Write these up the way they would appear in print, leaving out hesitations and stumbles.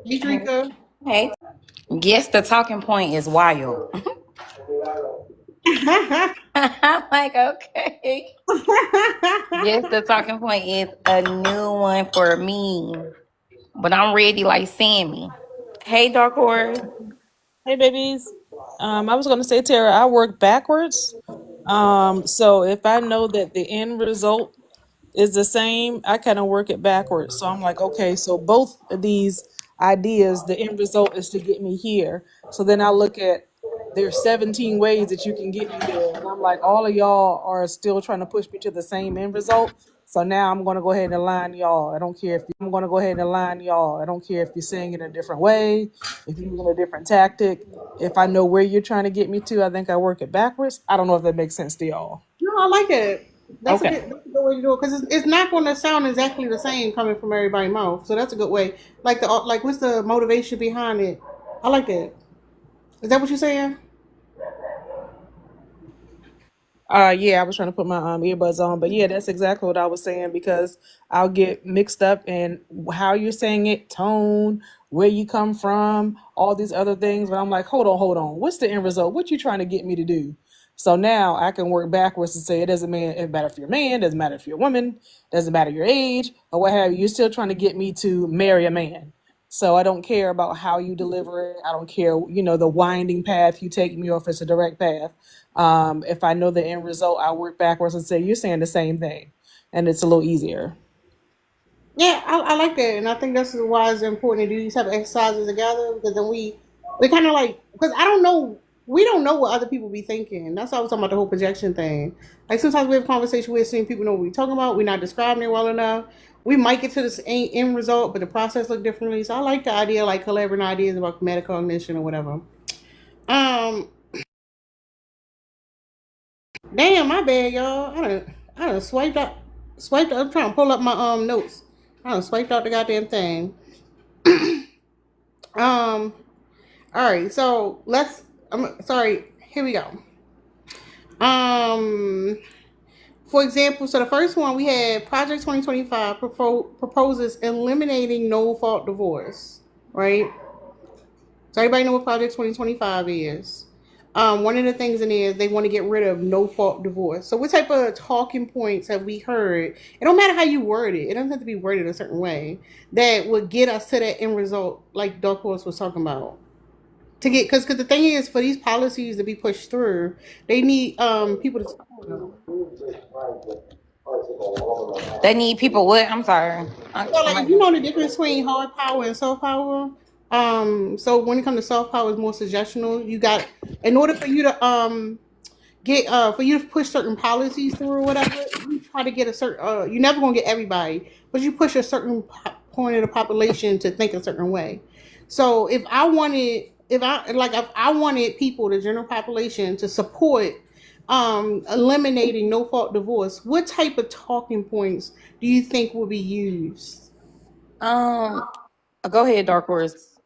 Hey, Drika. Hey. Yes, the talking point is wild. I'm like, okay. Yes, the talking point is a new one for me. But I'm ready like Sammy. Hey, Dark Horse. Hey, babies. I was going to say, Tara, I work backwards. So if I know that the end result is the same, I kind of work it backwards. So I'm like, okay, so both of these ideas, the end result is to get me here. So then I look at there's 17 ways that you can get me there. And I'm like, all of y'all are still trying to push me to the same end result. So now I'm going to go ahead and align y'all. I don't care if I'm going to go ahead and align y'all. I don't care if you're saying it in a different way, if you're using a different tactic. If I know where you're trying to get me to, I think I work it backwards. I don't know if that makes sense to y'all. No, I like it. Okay. That's a good way to do it because it's not going to sound exactly the same coming from everybody's mouth. So that's a good way. Like what's the motivation behind it? I like that. Is that what you're saying? Yeah, I was trying to put my earbuds on, but yeah, that's exactly what I was saying because I'll get mixed up in how you're saying it, tone, where you come from, all these other things. But I'm like, hold on, what's the end result? What you trying to get me to do? So now I can work backwards and say it matter if you're a man, doesn't matter if you're a woman, doesn't matter your age or what have you. You're still trying to get me to marry a man. So I don't care about how you deliver it. I don't care, the winding path you take me or if it's a direct path. If I know the end result, I work backwards and say, you're saying the same thing. And it's a little easier. Yeah, I like that, and I think that's why it's important to do these type of exercises together because then we kind of like because I don't know we don't know what other people be thinking. That's why I was talking about the whole projection thing. Like sometimes we have conversation with seeing people know what we're talking about. We're not describing it well enough. We might get to this end result, but the process look differently. So I like the idea, like collaborating ideas about metacognition or whatever. Um, damn, my bad, y'all. I done swiped. I'm trying to pull up my notes. I done swiped out the goddamn thing. Um, all right, so let's. I'm sorry. Here we go. Um, for example, so the first one we had Project 2025 proposes eliminating no fault divorce. Right. So everybody know what Project 2025 is. One of the things in there is they want to get rid of no fault divorce. So what type of talking points have we heard? It don't matter how you word it. It doesn't have to be worded a certain way that would get us to that end result, like Dark Horse was talking about. To get because the thing is for these policies to be pushed through, they need people to They need people what? I'm sorry. so like if you know the difference between hard power and soft power. So when it comes to soft power, it's more suggestional. You got in order for you to get for you to push certain policies through or whatever, you try to get a certain you're never gonna get everybody, but you push a certain point of the population to think a certain way. So if I wanted people, the general population, to support eliminating no fault divorce, what type of talking points do you think will be used? um go ahead, Dark Horse.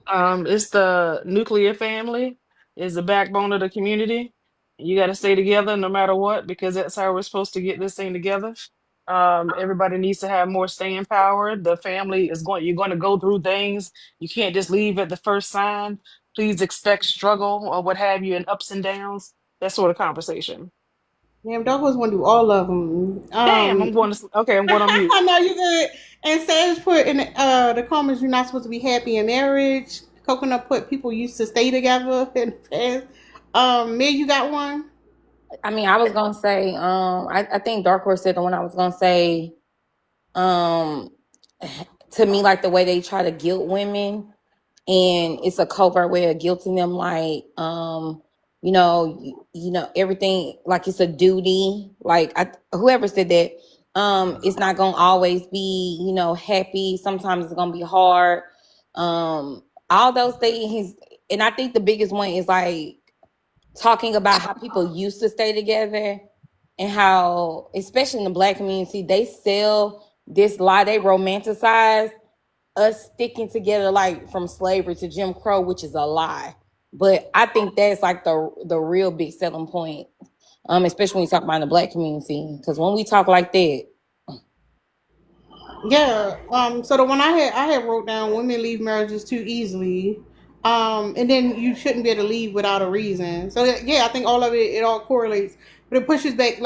It's the nuclear family is the backbone of the community. You got to stay together no matter what because that's how we're supposed to get this thing together. Everybody needs to have more staying power. The family is you're going to go through things. You can't just leave at the first sign. Please expect struggle or what have you and ups and downs. That sort of conversation. Damn, dog was want to do all of them. Damn, okay, I'm going on mute. I know you good. And Sage put in the comments, you're not supposed to be happy in marriage. Coconut put people used to stay together in the past. May you got one? I mean, I was gonna say, I think Dark Horse said the one I was gonna say, um, to me, like the way they try to guilt women, and it's a covert way of guilting them, like, everything, like it's a duty. Like whoever said that, it's not gonna always be, happy. Sometimes it's gonna be hard. All those things, and I think the biggest one is like talking about how people used to stay together and how, especially in the Black community, they sell this lie. They romanticize us sticking together like from slavery to Jim Crow, which is a lie. But I think that's like the real big selling point, especially when you talk about in the Black community. Because when we talk like that, Yeah. So the one I had wrote down, women leave marriages too easily. And then you shouldn't be able to leave without a reason. So yeah, I think all of it all correlates, but it pushes back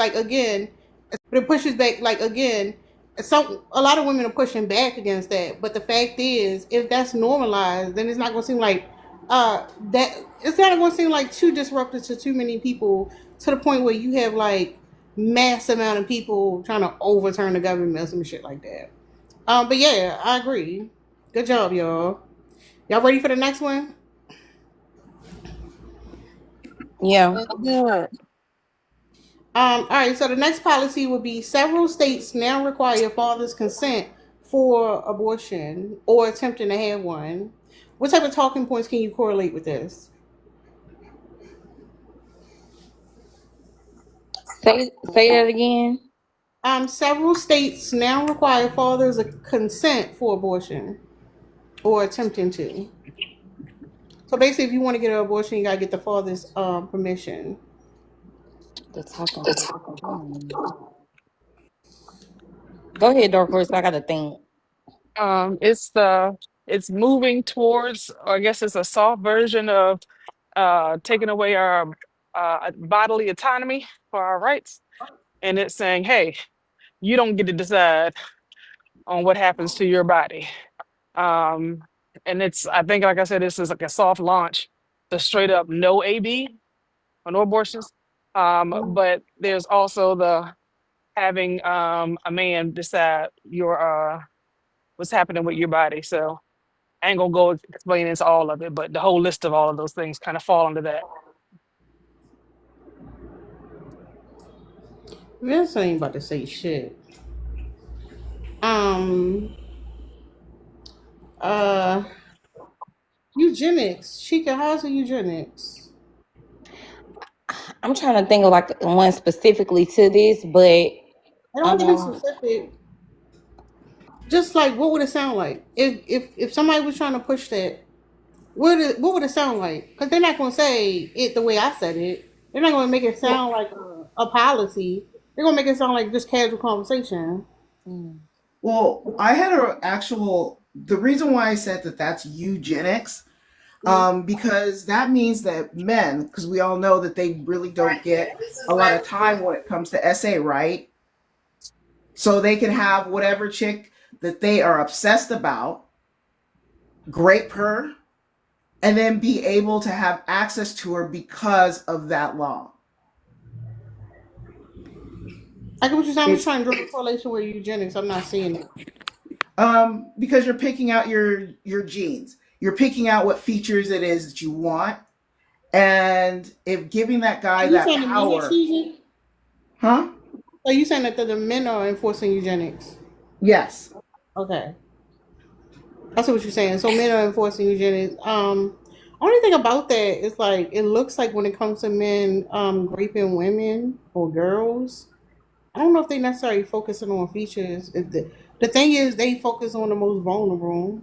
like again. Some a lot of women are pushing back against that. But the fact is, if that's normalized, then it's not going to seem like that. It's not going to seem like too disruptive to too many people to the point where you have like mass amount of people trying to overturn the government or some shit like that. But yeah, I agree. Good job, y'all. Y'all ready for the next one? Yeah. Yeah. All right, so the next policy would be several states now require father's consent for abortion or attempting to have one. What type of talking points can you correlate with this? Say that again. Several states now require fathers' consent for abortion or attempting to. So basically, if you want to get an abortion, you gotta get the father's permission. The talking point. Go ahead, Dark Horse. I gotta think. It's it's moving towards, or I guess it's a soft version of taking away our bodily autonomy for our rights, and it's saying, hey, you don't get to decide on what happens to your body. Um, and it's, I think, like I said, this is like a soft launch, the straight up no AB or no abortions. But there's also the having a man decide your what's happening with your body. So I ain't gonna go explain into all of it, but the whole list of all of those things kind of fall under that. Vince ain't about to say shit. Um, uh, Eugenics. Sheikah, how's the eugenics? I'm trying to think of like one specifically to this, but I don't have to be um, specific. Just like what would it sound like if somebody was trying to push that? What would it sound like? Because they're not going to say it the way I said it. They're not going to make it Well, sound like a policy. They're going to make it sound like just casual conversation. mm, Well, I had a actual. The reason why I said that that's eugenics, Mhm. because that means that men, because we all know that they really don't get a lot of time when it comes to SA, right? So they can have whatever chick that they are obsessed about, grape her, and then be able to have access to her because of that law. I get what you're saying. I'm just It's trying to draw a correlation with eugenics. I'm not seeing it. because you're picking out your genes. You're picking out what features it is that you want, and if giving that Are guy you that saying the men are power, choosing? huh? Are you saying that the men are enforcing eugenics? Yes. Okay. I see what you're saying. So men are enforcing eugenics. Only thing about that is like it looks like when it comes to men raping women or girls, I don't know if they necessarily focusing on features. The thing is they focus on the most vulnerable.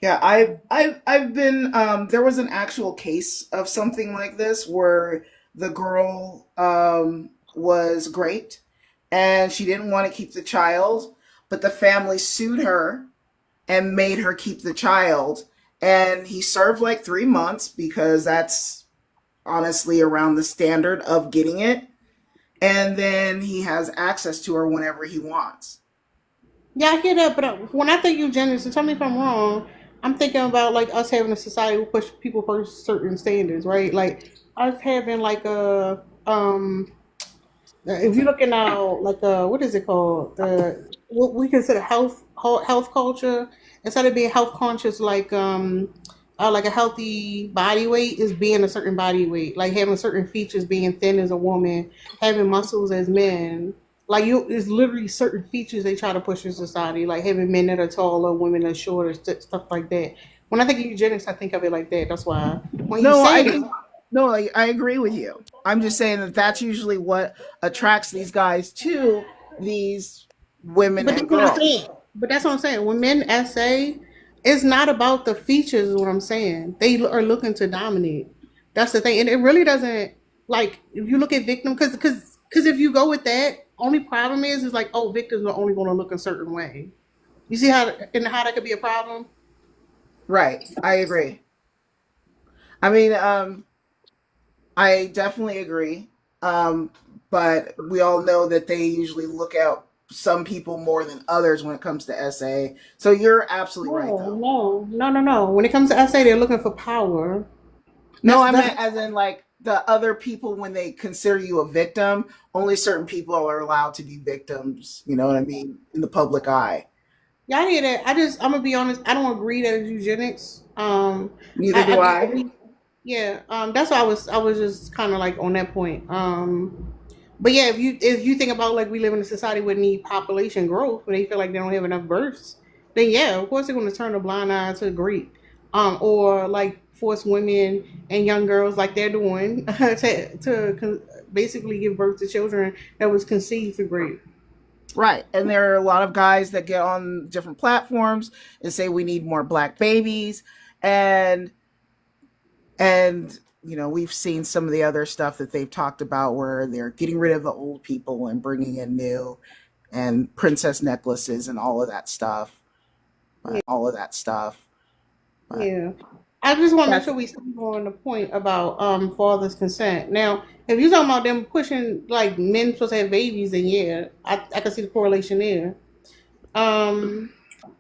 Yeah, I've been there was an actual case of something like this where the girl was raped and she didn't want to keep the child, but the family sued her and made her keep the child, and he served like 3 months because that's honestly around the standard of getting it, and then he has access to her whenever he wants. Yeah, I hear that, but when I think eugenics, and tell me if I'm wrong, I'm thinking about like us having a society who push people for certain standards, right? Like us having like a if you're looking now, like what is it called? The what we consider health culture instead of being health conscious, like a healthy body weight is being a certain body weight, like having certain features, being thin as a woman, having muscles as men. Like you, it's literally certain features they try to push in society, like having men that are taller, women that are shorter, stuff like that. When I think of eugenics, I think of it like that. That's why when you No, say I it, think no, I agree with you. I'm just saying that that's usually what attracts these guys to these women but and that's what I'm girls. saying. But that's what I'm saying. When men essay, it's not about the features. Is what I'm saying. They are looking to dominate. That's the thing, and it really doesn't. Like if you look at victim, because if you go with that, only problem is like, oh, victims are only going to look a certain way. You see how that could be a problem. Right. I agree. I mean, I definitely agree. Um, but we all know that they usually look out some people more than others when it comes to SA. So you're absolutely right, No, though. no, no, no, no. When it comes to SA, they're looking for power. No, That's I that's meant as in like the other people when they consider you a victim, only certain people are allowed to be victims. You know what I mean? In the public eye. Y'all hear that? I'm gonna be honest. I don't agree that it's eugenics. Neither I do I. disagree. Yeah. That's why I was just kind of like on that point. But yeah, if you think about like we live in a society with need population growth and they feel like they don't have enough births, then yeah, of course they're gonna turn a blind eye to Greek. Or like force women and young girls like they're doing basically give birth to children that was conceived through Greek. Right. And there are a lot of guys that get on different platforms and say we need more black babies. And we've seen some of the other stuff that they've talked about where they're getting rid of the old people and bringing in new and princess necklaces and all of that stuff. But Yeah. I just want to make that's sure we stay on the point about father's consent. Now, if you're talking about them pushing like men supposed to have babies, then yeah, I can see the correlation there. Um,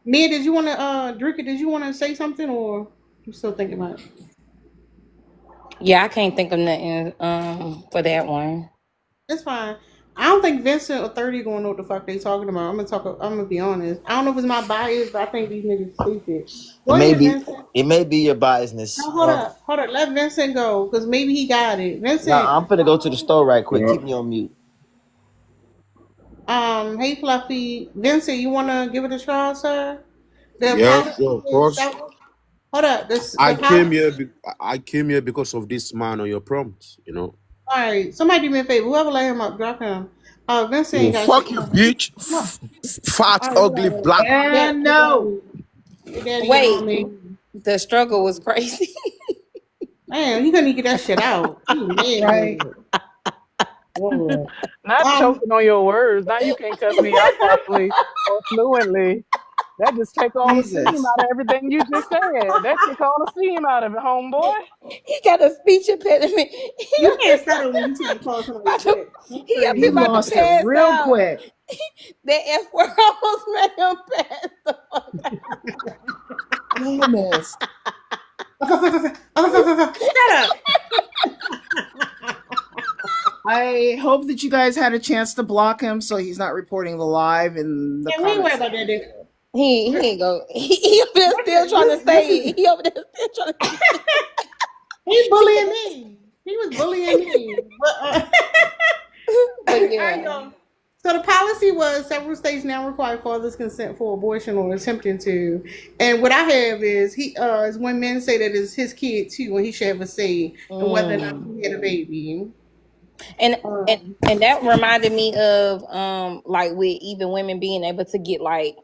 Mia, did you want to Drika, did you want to say something or you still thinking about it? Yeah, I can't think of nothing for that one. It's fine. I don't think Vincent or 30 gonna know what the fuck they talking about. I'm gonna be honest. I don't know if it's my bias, but I think these niggas stupid. It Go may ahead, be Vincent. it may be your biasness. No, hold up. Hold up. Let Vincent go, because maybe he got it. Now Vincent, I'm finna go to the store right quick. Yeah. Keep me on mute. hey Fluffy. Vincent, you wanna give it a try, sir? The Yeah, policy sure, of is course. several. Hold up. I The came policy. here. I came here because of this man on your prompt. You know. All right. Somebody do me a favor. Whoever let him up, drop him. Vincent Oh, ain't got shit fuck you, going. bitch! Come on. Fat, All right, ugly, whatever. black. and no. Your daddy get Wait, on me. the struggle was crazy. Man, you couldn't even get that shit out. You Right. mad. Lord. Not Um, choking on your words. Now you can't cuss me out properly or fluently. That just take all the steam Jesus. out of everything you just said. That took all the steam out of it, homeboy. He got a speech impediment. you can't settle when you trying to call somebody a bitch. That's He up He here crazy. about to lost it pass real out. quick. That F word almost made him pass out. Goodness. Shut up. I hope that you guys had a chance to block him so he's not reporting the live in the Yeah, we ain't comment worried about that. section. Dude. He ain't go. He up there still trying to say it. He over there still trying to. He bullying me. He was bullying me. But, But all right, yeah, y'all. So the policy was several states now require fathers' consent for abortion or attempting to. And what I have is when men say that it's his kid too, when he should have a say in whether or not he had a baby. and and Um, and that reminded me of like with even women being able to get like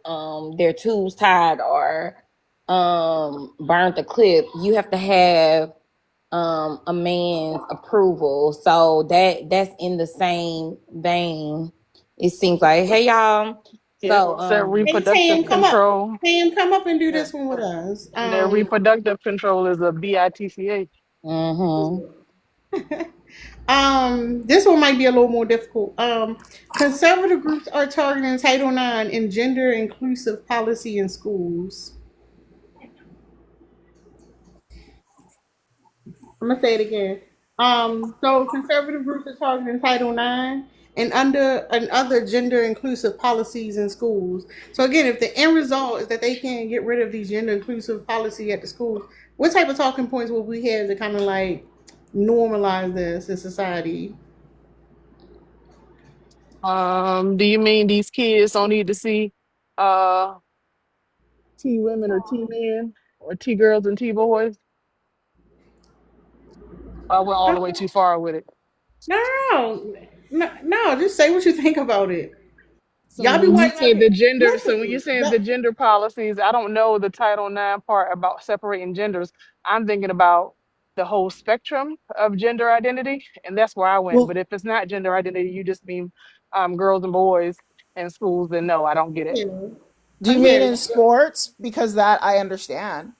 their tubes tied or burnt the clip. You have to have a man's approval. So that's in the same vein. It seems like, hey y'all. Yeah, So that hey reproductive Tam, come up. control. Tam, come up and do Yeah. this one with us. That reproductive control is a BITCH. mhm. This one might be a little more difficult. Conservative groups are targeting Title IX and gender inclusive policy in schools. I'm gonna say it again. So conservative groups are targeting Title IX and other gender inclusive policies in schools. So again, if the end result is that they can get rid of these gender inclusive policy at the schools, what type of talking points will we have to kind of like normalize this in society? Do you mean these kids don't need to see uh T women or T men or T girls and T boys? I went all the way too far with it. No, no. Just say what you think about it. So Y'all be when you worried say about the it. gender, so when you're Listen, saying the gender policies, I don't know the Title IX part about separating genders. I'm thinking about the whole spectrum of gender identity, and that's where I went. Well, But if it's not gender identity, you just mean girls and boys in schools, then no, I don't get it. Yeah. do you mean Yeah. in sports? Because that I understand.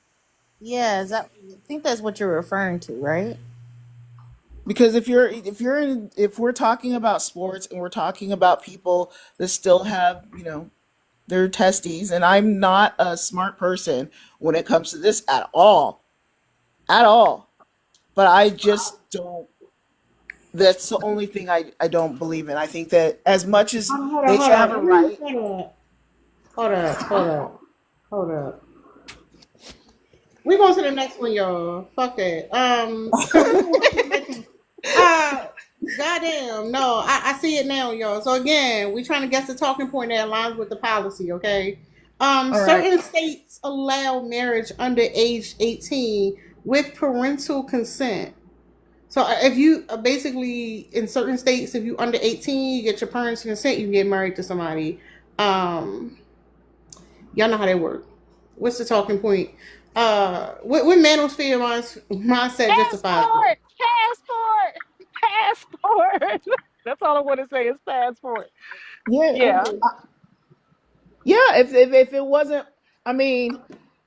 Yeah, I think that's what you're referring to, right? Because if we're talking about sports and we're talking about people that still have, their testes, and I'm not a smart person when it comes to this at all. But I just don't. That's the only thing I don't believe in. I think that as much as Hold on, they hold should have on. a right. Hold up. We going to the next one, y'all. Fuck that. Goddamn. No, I see it now, y'all. So again, we trying to guess the talking point that aligns with the policy, okay? All right. Certain states allow marriage under age 18 with parental consent. So if you basically in certain states, if you under 18, you get your parents' consent, you get married to somebody. Um, y'all know how they work. What's the talking point? What manosphere mindset justifies it? Passport, passport. That's all I want to say is passport. Yeah, Yeah. yeah. If it wasn't, I mean,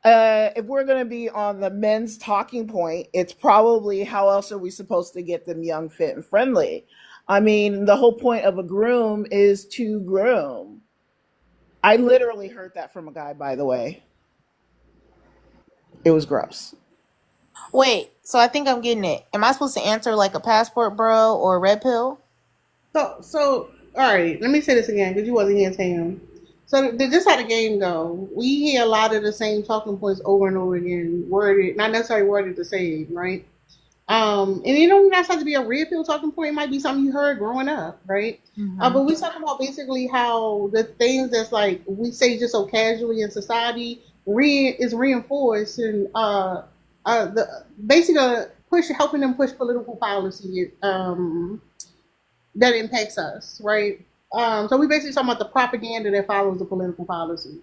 if we're gonna be on the men's talking point, it's probably how else are we supposed to get them young, fit, and friendly? I mean, the whole point of a groom is to groom. I literally heard that from a guy, by the way. It was gross. Wait, so I think I'm getting it. Am I supposed to answer like a passport bro or a red pill? So, all right. Let me say this again because you wasn't here, Tam. So, this how the game go. We hear a lot of the same talking points over and over again, worded, not necessarily worded the same, right? And you don't have to be a real pill talking point. It might be something you heard growing up, right? But we talk about basically how the things that's like we say just so casually in society is reinforced and the basically helping them push political policy that impacts us, right? So we basically talking about the propaganda that follows the political policy.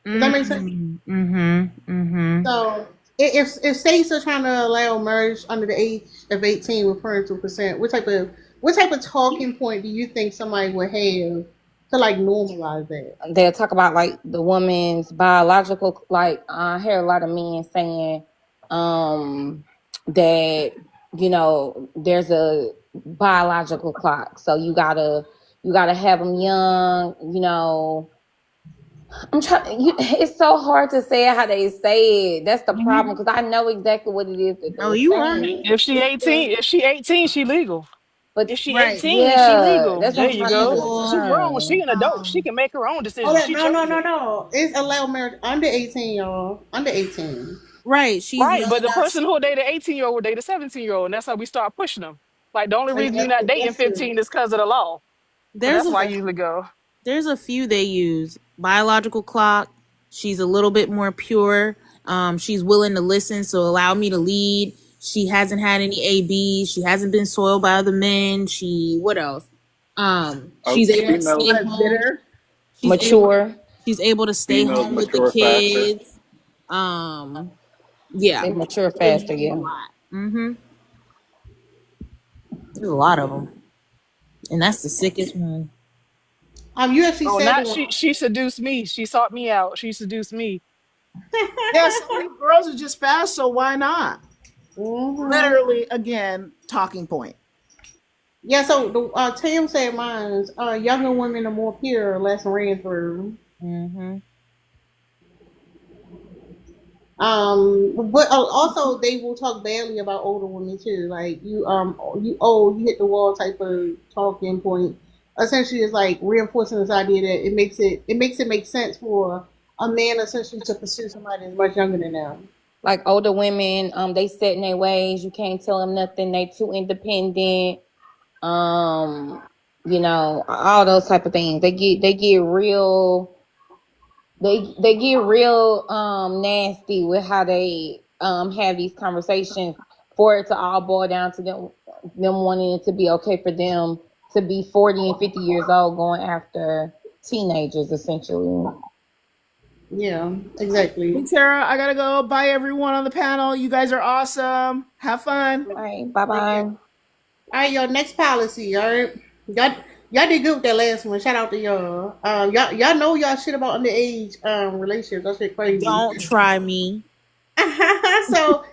Does that make sense? So if states are trying to allow marriage under the age of 18 with parental consent, what type of talking point do you think somebody would have to like normalize that? They'll talk about like the woman's biological, like I hear a lot of men saying that there's a biological clock, so you gotta have them young. I'm trying. It's so hard to say how they say it. That's the problem because I know exactly what it is that Oh, they're you on saying. it. If she 18, she legal. But If she Right. 18, she yeah, legal. that's There what I'm you trying to go. She grown. She determine. an adult. She can make her own Oh, decisions. She chose it. no. It's allowed marriage under 18, y'all. Under 18. Right. She's Right. young But the enough. person who date an 18-year-old will date a 17-year-old. And that's how we start pushing them. Like the only reason you're not dating That's true. 15 is because of the law. So There's that's a why I usually go. few they use. Biological clock. She's a little bit more pure. She's willing to listen, so allow me to lead. She hasn't had any ABs. She hasn't been soiled by other men. What else? Oh, She's able to females, stay home. Bitter. Mature. She's able to stay females home with the mature faster. kids. Yeah. They mature faster. Yeah. Mm-hmm. There's a lot of them, and that's the sickest one. You actually Oh, said not the she seduced me. She sought me out. She seduced me. Yeah, so many girls are just fast, so why not? one. Literally, again, talking point. Yeah, so the Tam said mine's younger women are more pure, less ran through. But also they will talk badly about older women too. Like you hit the wall type of talking point. Essentially, it's like reinforcing this idea that it makes it make sense for a man essentially to pursue somebody that's much younger than them. Like older women, they set in their ways. You can't tell them nothing. They too independent. All those type of things. They get real. They get real nasty with how they have these conversations for it to all boil down to them wanting it to be okay for them to be 40 and 50 years old going after teenagers essentially. Yeah, Hey, exactly. Tara, I gotta go. Bye, everyone on the panel. You guys are awesome. Have fun. All right, bye Take care. bye. All right, your next policy. All right, y'all did good with that last one. Shout out to y'all. Y'all know y'all shit about underage relationships. That shit crazy. Don't try me. So,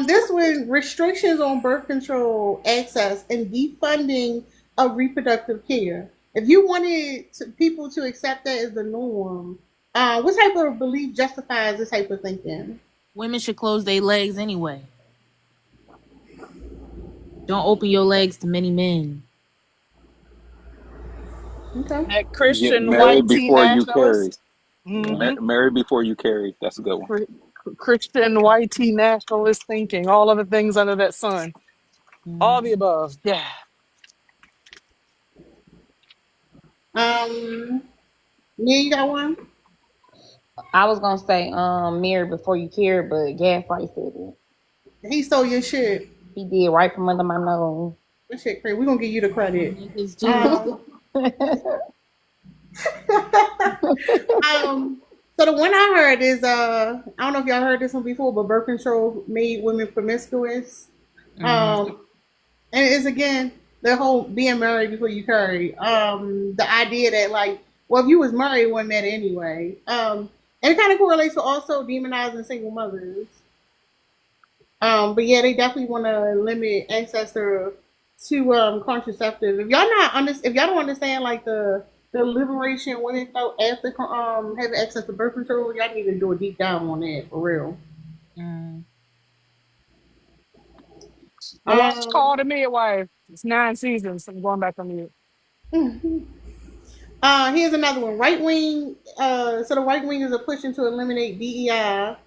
this one restrictions on birth control access and defunding of reproductive care. If you wanted people to accept that as the norm, what type of belief justifies this type of thinking? Women should close their legs anyway. Don't open your legs to many men. Okay. That Get Christian white married tea before you carry. nationalist. Mm-hmm. Married before you carry. That's a good one. Christian white tea nationalist thinking. All of the things under that sun. All the above. Yeah. Um, Nia, you got one? I was gonna say mirror before you care, but Gaslight said it. He stole your shit. He did right from under my nose. That shit crazy. We're gonna give you the credit. Niggas do. Um, so the one I heard is I don't know if y'all heard this one before, but birth control made women promiscuous. Mhm. And it's again the whole being married before you carry. The idea that like, well, if you was married, it wouldn't matter anyway. And it kind of correlates to also demonizing single mothers. But yeah, they definitely want to limit access to contraceptives. If y'all don't understand like the liberation women felt after having access to birth control, y'all need to do a deep dive on that for real. Mm. I watched Um, Call the Midwife. It's 9 seasons. I'm going back on mute. Here's another one. Right wing. So the right wing is a pushing to eliminate DEI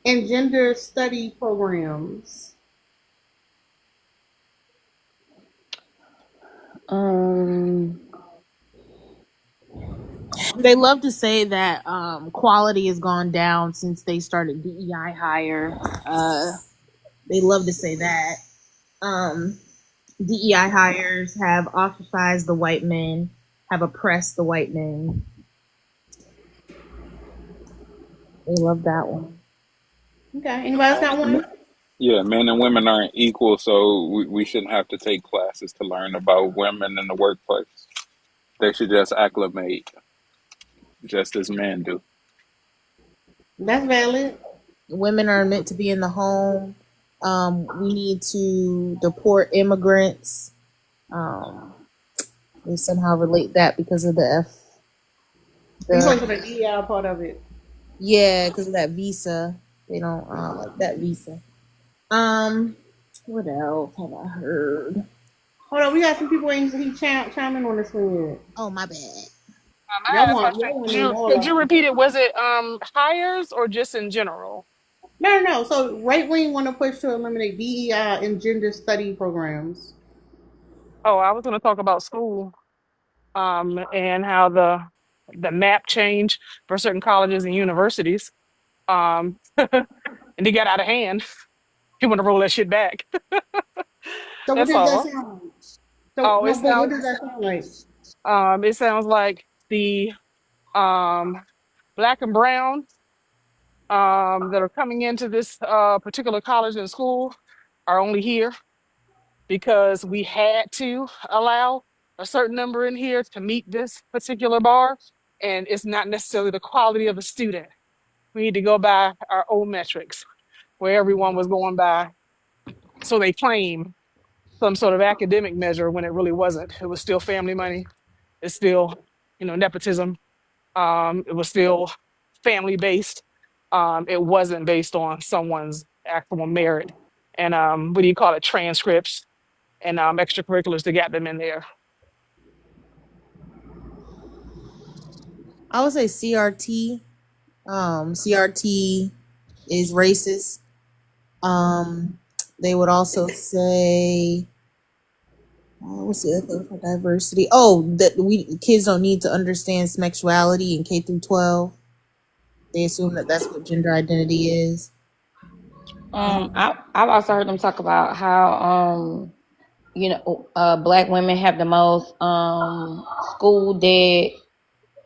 and gender study programs. um, They love to say that quality has gone down since they started DEI hire. They love to say that. DEI hires have ostracized the white men, have oppressed the white men. They love that one. Okay. Anybody else got one? Yeah, men and women aren't equal, so we shouldn't have to take classes to learn about women in the workplace. They should just acclimate just as men do. That's valid. Women are meant to be in the home. We need to deport immigrants. They somehow relate that because of the You talking about the DEI part of it. yeah, because of that visa. They don't like that visa. What else have I heard? Hold on, we got some people waiting to he chiming on this one yet. Oh, my bad. I Y'all had a want question. y'all want to name all Could of you them. repeat it? Was it hires or just in general? No. So right wing want to push to eliminate DEI and gender study programs. Oh, I was going to talk about school and how the map changed for certain colleges and universities. And they got out of hand. He want to roll that shit back. So what That's does that all. sound like? So Oh, no, but what does that sound like? it sounds like the um, black and brown that are coming into this particular college and school are only here because we had to allow a certain number in here to meet this particular bar. And it's not necessarily the quality of the student. We need to go by our old metrics where everyone was going by. So they claim some sort of academic measure when it really wasn't. It was still family money. It's still, nepotism. It was still family based. It wasn't based on someone's actual merit and what do you call it, transcripts and extracurriculars to get them in there. I would say CRT. CRT is racist. They would also say, what's the other thing for diversity? Oh, that kids don't need to understand sexuality in K through 12. They assume that that's what gender identity is. I've also heard them talk about how black women have the most school debt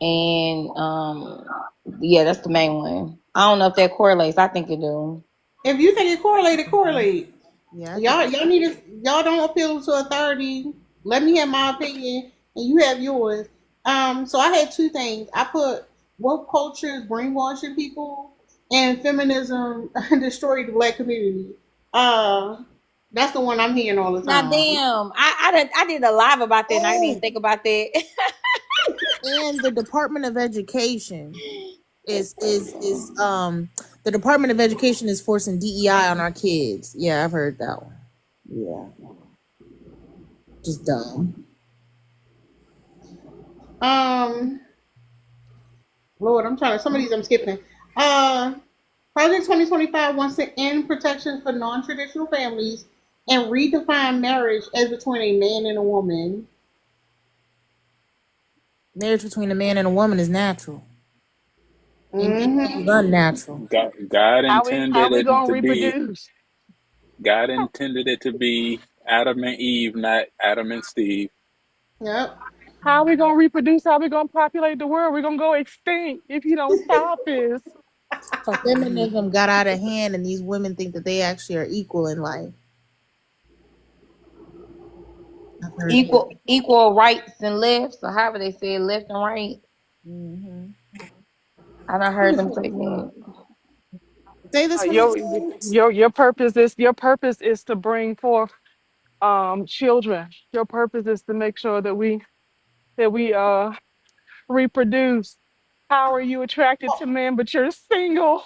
and Yeah, that's the main one. I don't know if that correlates. I think it do. If you think it correlate. Yeah, I think Y'all need to, y'all don't appeal to authority. Let me have my opinion and you have yours. So I had two things. I put woke culture is brainwashing people and feminism destroyed the black community. That's the one I'm hearing all the Now, time. damn, I did a live about that, and I didn't even think about that. and the Department of Education is the Department of Education is forcing DEI on our kids. Yeah, I've heard that one. Yeah. Just dumb. Lord, I'm trying to, some of these I'm skipping. Project 2025 wants to end protections for non-traditional families and redefine marriage as between a man and a woman. Marriage between a man and a woman is natural. Mm-hmm. It's unnatural. God How intended we it gonna to be. reproduce? God intended it to be Adam and Eve, not Adam and Steve. Yep. How we gonna reproduce? How we gonna populate the world? We're gonna go extinct if you don't stop this. Feminism got out of hand, and these women think that they actually are equal in life. I've heard Equal rights and lefts, or however they say it, left and right. Mm-hmm. I done heard them say that. Say this one again. Your purpose is to bring forth children. Your purpose is to make sure that we reproduce. How are you attracted to men but you're single?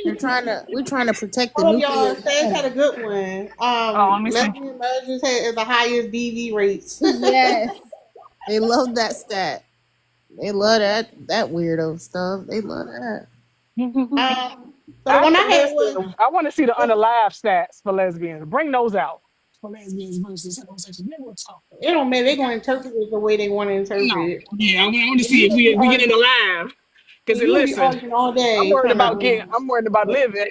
We're trying to protect the All of y'all, nuclear Stas had a home. good one. Oh, let me see. Lesbian marriages had the highest DV rates. Yes. They love that stat. They love that weirdo stuff. They love that. So the one I had was, I want to see the unalive stats for lesbians. Bring those out. it don't matter. They're going to interpret it the way they want to interpret it. Yeah, I want to And see you if gonna be we get in the arguing, live. Because you gonna be listen, arguing all day. I'm worried about living.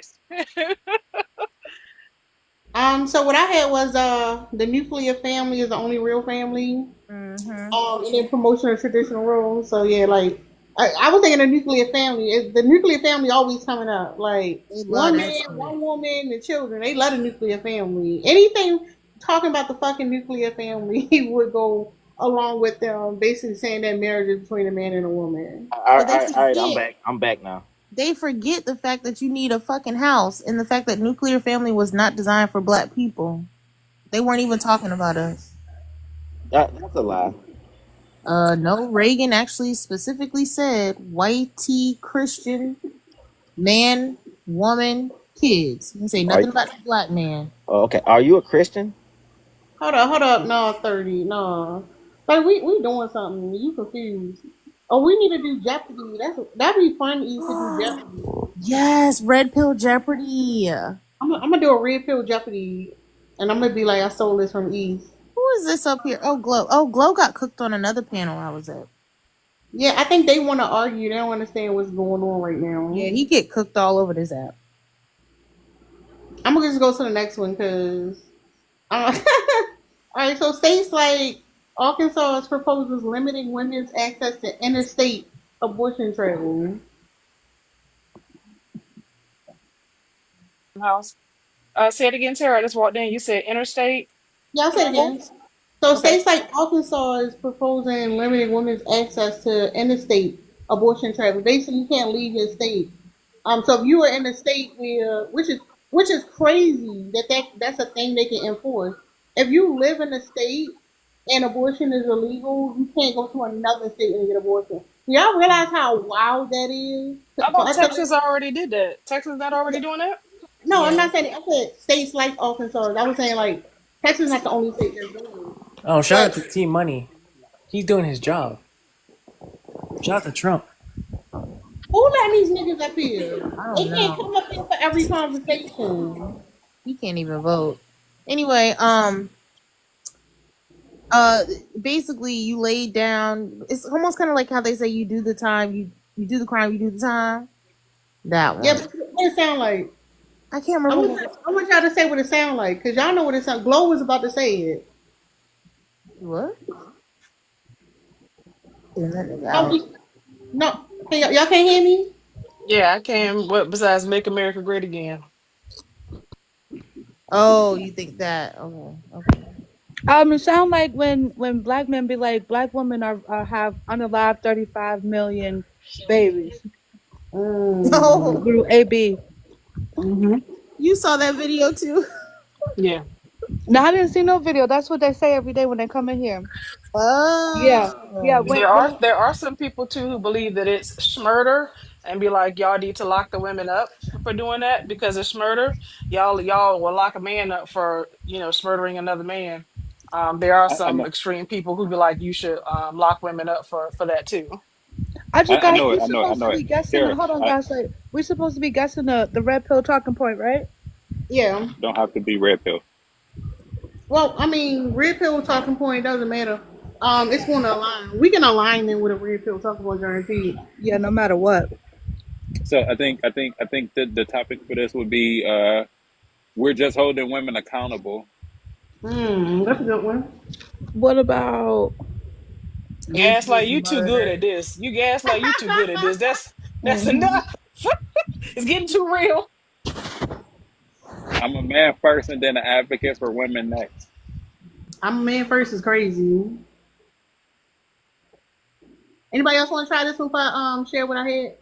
So what I had was the nuclear family is the only real family. Mm-hmm. And then promotion of traditional roles. So yeah, like I was thinking the nuclear family. The nuclear family always coming up. Like They love one that man, shit. one woman, and children. They love the nuclear family. Anything talking about the fucking nuclear family would go along with them basically saying that marriage is between a man and a woman. But they All right, I'm forget. back. I'm back now. They forget the fact that you need a fucking house and the fact that nuclear family was not designed for black people. They weren't even talking about us. That's a lie. No, Reagan actually specifically said whitey Christian man, woman, kids. He didn't say nothing about the black man. Oh, okay. Are you a Christian? Hold up. No, 30. No. Like we doing something. You confused. Oh, we need to do Jeopardy. That'd be fun to do Jeopardy. Yes, red pill Jeopardy. I'm gonna do a red pill Jeopardy, and I'm gonna be like, I stole this from East. Who is this up here? Oh, Glow. Oh, Glow got cooked on another panel I was at. Yeah, I think they want to argue. They don't understand what's going on right now. Yeah, he get cooked all over this app. I'm gonna just go to the next one because. All right, so states like Arkansas proposes limiting women's access to interstate abortion travel. House. Say it again, Tara. I just walked in. You said interstate. Yeah, I'll say it again. So states like Arkansas is proposing limiting women's access to interstate abortion travel. Basically, you can't leave your state. So if you are in a state where, which is crazy that's a thing they can enforce. If you live in a state and abortion is illegal, you can't go to another state and get abortion. Do y'all realize how wild that is? I thought Texas already did that. Texas not already doing that? No, yeah. I'm not saying. I said states like Arkansas. I was saying like Texas is not the only state that's doing it. Oh, shout out to Team Money. He's doing his job. Shout out to Trump. Who letting these niggas up here? They can't know. come up here for every conversation. He can't even vote. Anyway, basically you laid down. It's almost kind of like how they say you do the time, you do the crime, you do the time. That one. Yeah, but what it sound like? I can't remember. I want y'all to say what it sound like because y'all know what it sound. Glow was about to say it. What? No, can Y'all can't hear me? Yeah, I can. What besides make America great again? Oh, you think that? Okay, okay. It sound like when black men be like black women are have unalived 35 million babies Mm. Oh, through AB. Hmm. you saw that video too? Yeah. No, I didn't see no video. That's what they say every day when they come in here. Yeah, yeah. Oh, There are some people too who believe that it's murder and be like, y'all need to lock the women up for doing that because it's murder. Y'all will lock a man up for murdering another man. There are I some know. extreme people who be like, you should lock women up for that too. I just I got. know it. We I know it. I supposed know to it. be guessing. Tara, Hold on, I guys. Like, we supposed to be guessing the red pill talking point, right? Yeah. don't have to be red pill. Well, I mean, red pill talking point doesn't matter. It's going to align. We can align them with a red pill talking point guaranteed. Yeah, no matter what. So I think the topic for this would be we're just holding women accountable. That's a good one. What about? AB is Gaslight, you too good murder. at this. You gaslight, you too good at this. That's Mhm. enough. It's getting too real. I'm a man first and then an advocate for women next. I'm a man first is crazy. Anybody else want to try this one? If I share what I had.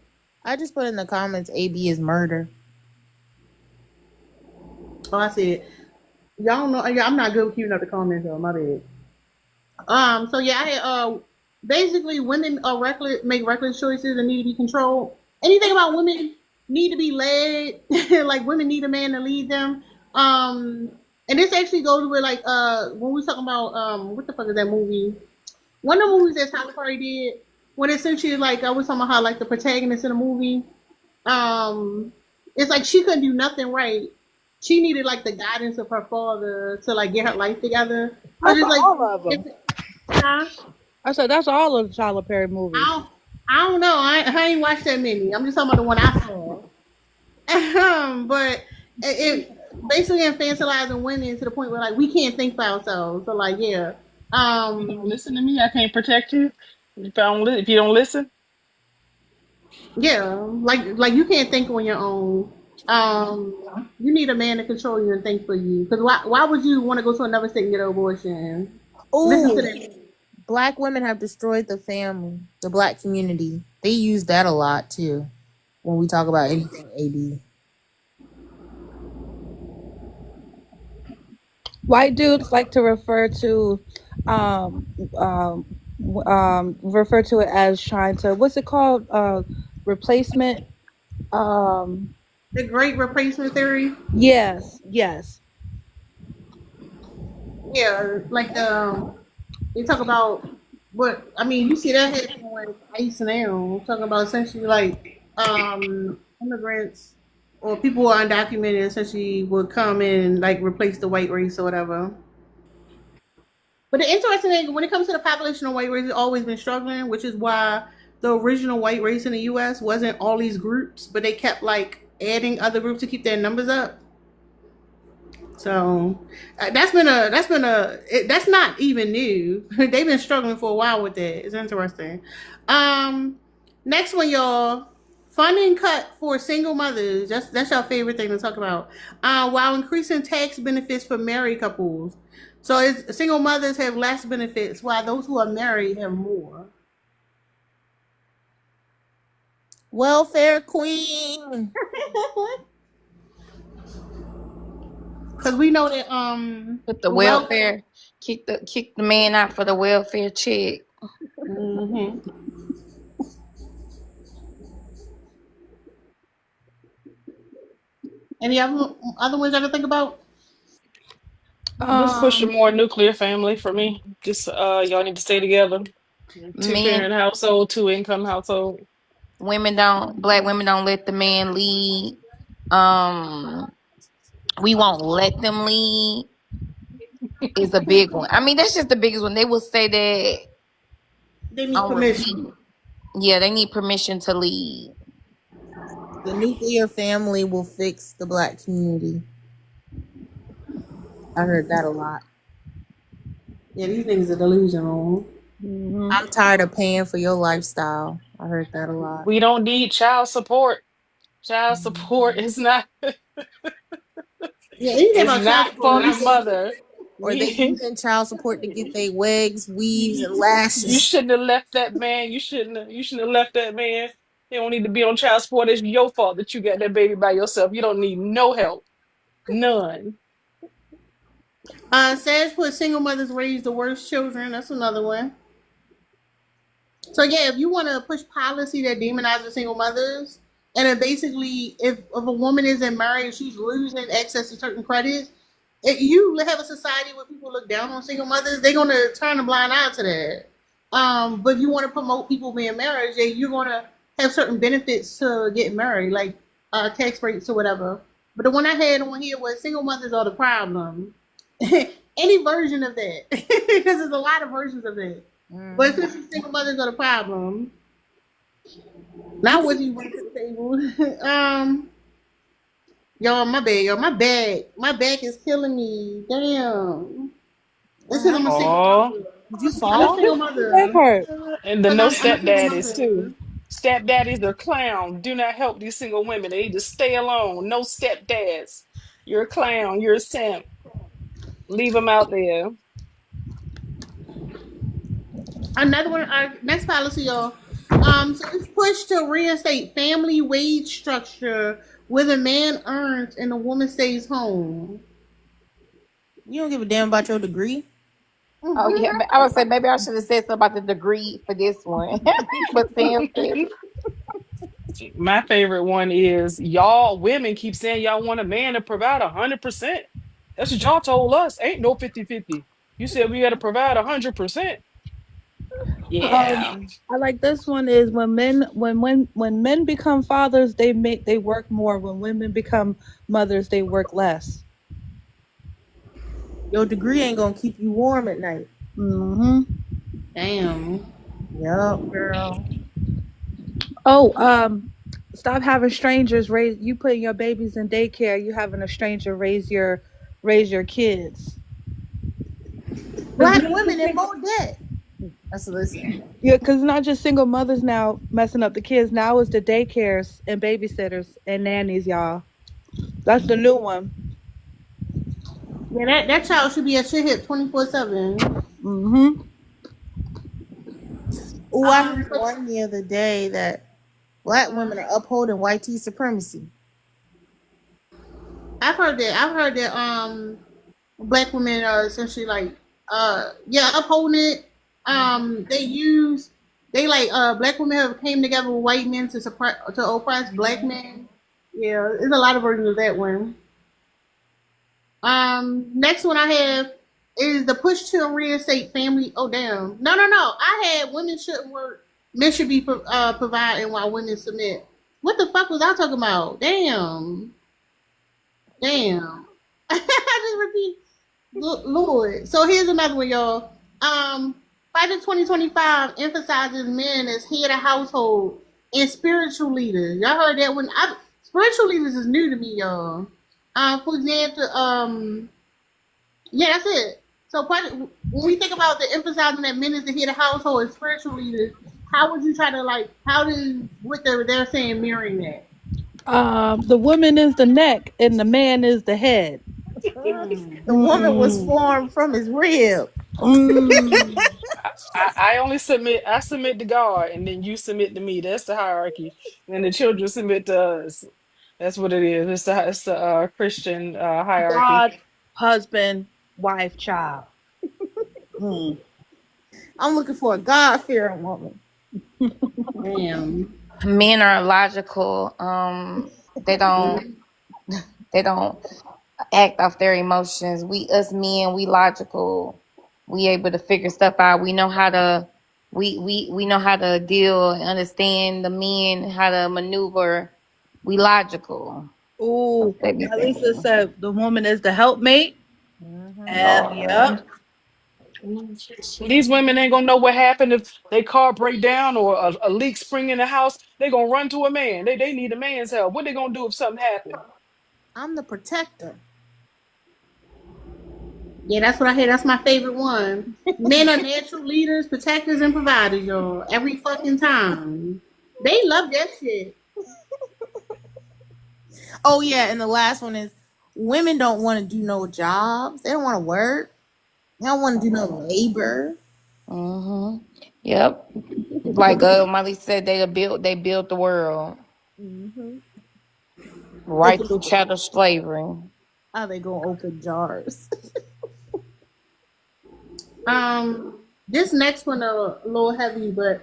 I just put in the comments AB is murder. Oh, I said y'all don't know. Yeah, I'm not good with keeping up the comments though. My bad. So yeah, I had basically women are reckless, make reckless choices and need to be controlled. Anything about women need to be led, like women need a man to lead them. And this actually goes with like when we talking about what the fuck is that movie? One of the movies that Tyler Perry did, when essentially like I was talking about how like the protagonist in the movie, it's like she couldn't do nothing right. She needed like the guidance of her father to like get her life together. So That's just like all of them. huh? I said that's all of the Tyler Perry movies. I don't know. I ain't watched that many. I'm just talking about the one I saw. But it basically infantilizing women to the point where like we can't think for ourselves. So like yeah, You don't listen to me, I can't protect you. If you don't listen, yeah, like you can't think on your own. You need a man to control you and think for you. Because why would you want to go to another state and get an abortion? Listen to Ooh, that. black women have destroyed the family, the black community. They use that a lot too when we talk about anything AB. White dudes like to um, um, refer to it as trying to what's it called? Replacement. Um, The great replacement theory. yes, yes. Yeah, like they talk about what I mean. You see that happening with ICE now. Talking about essentially like immigrants or people who are undocumented essentially would come in and like replace the white race or whatever. But the interesting thing when it comes to the population of white race, it's always been struggling, which is why the original white race in the U.S. wasn't all these groups, but they kept like adding other groups to keep their numbers up. So that's not even new. They've been struggling for a while with that. It's interesting. Um, Next one, y'all. Funding cut for single mothers. That's your favorite thing to talk about. While increasing tax benefits for married couples. So single mothers have less benefits, while those who are married have more. Welfare queen. Because we know that Put the the wealth. welfare, kick the man out for the welfare check. Mm-hmm. Any other ones I can think about? just push a Um, more nuclear family for me. Just y'all need to stay together. Two Men, parent household, two income household. black women don't let the man lead. Um, we won't let them lead is a big one. I mean, that's just the biggest one. They will say that They need on repeat. permission. Yeah, they need permission to lead. The nuclear family will fix the black community. I heard that a lot. Yeah, these niggas are delusional. Hmm. I'm tired of paying for your lifestyle. I heard that a lot. We don't need child support. Child support Mhm. is not Yeah, anything is about child not support, for when the I say mother. Or they We using child support to get their wigs, weaves, and you lashes. shouldn't have left that man. You shouldn't have left that man. He don't need to be on child support. It's your fault that you got that baby by yourself. You don't need no help. None. Sage put single mothers raise the worst children. That's another one. So yeah, if you want to push policy that demonizes single mothers, and then basically, if a woman isn't married, she's losing access to certain credits. If you have a society where people look down on single mothers, they're gonna turn a blind eye to that. But if you want to promote people being married, yeah, you're gonna have certain benefits to getting married, like tax rates or whatever. But the one I had on here was single mothers are the problem. Any version of that, because there's a lot of versions of that. But Mhm. since single mothers are the problem, now what do you bring to the table? Y'all, my bad, y'all, my back is killing me. Damn, What this is I'm a happened? single Oh, mother. Did you I'm a fall? single That mother hurt. and the because no I'm a single stepdaddies too. mother. Stepdaddies are clowns. Do not help these single women. They need to stay alone. No stepdads. You're a clown. You're a simp. Leave them out there. Another one. Next policy, y'all. So it's pushed to reinstate family wage structure where the man earns and the woman stays home. You don't give a damn about your degree. Oh yeah, I would say maybe I should have said something about the degree for this one, but Sam said it. My favorite one is y'all women keep saying y'all want a man to provide 100%. That's what y'all told us. Ain't no 50-50. You said we got to provide 100%. Um, Yeah. I like this one is when men become fathers, they work more. When women become mothers, they work less. Your degree ain't gonna keep you warm at night. Hmm. Damn. Yup, girl. Oh, stop having strangers raise you putting your babies in daycare. You having a stranger raise your kids. Cause Black women in more debt. That's listen. yeah, cause not just single mothers now messing up the kids. Now it's the daycares and babysitters and nannies, y'all. That's the new one. Yeah, that child should be at shit hip 24/7. Hmm. Oh, I heard So one the other day that black women are upholding white tea supremacy. I've heard that black women are essentially like yeah, upholding it. They like black women have came together with white men to oppress black men. Yeah, there's a lot of versions of that one. Next one I have is the push to reinstate family. Oh damn, no. I had women shouldn't work, men should be providing while women submit. What the fuck was I talking about? Damn. I just repeat. Lord. So here's another one, y'all. Budget 2025 emphasizes men as head of household and spiritual leaders. Y'all heard that one? Spiritual leaders is new to me, y'all. For example, yeah, that's it. So when we think about the emphasizing that men is the head of household and spiritual leaders, how would you try to how does what they're saying mirroring that? The woman is the neck and the man is the head. Mm. The woman was Mm. formed from his rib. Mm. I only submit. I submit to God, and then you submit to me. That's the hierarchy. And the children submit to us. That's what it is. It's the Christian hierarchy. God, husband, wife, child. Mm. I'm looking for a God fearing woman. Damn. Men are logical. They don't Mm. they don't act off their emotions. Us men, we logical. We able to figure stuff out. We know how to we know how to deal and understand the men, how to maneuver. We logical. Ooh, They be Elisa saying, said the woman is the helpmate. And Lord. yep. These women ain't gonna know what happened if their car break down or a leak spring in the house. They gonna run to a man. They need a man's help. What they gonna do if something happened? I'm the protector. Yeah, that's what I hear. That's my favorite one. Men are natural leaders, protectors, and providers, y'all. Every fucking time. They love that shit. Oh yeah, and the last one is women don't want to do no jobs. They don't want to work. They don't want to do no labor. Mm-hmm. Yep. Like Molly said, they built the world Mm-hmm. They right go, through chattel slavery. how they gonna open jars? This next one a little heavy, but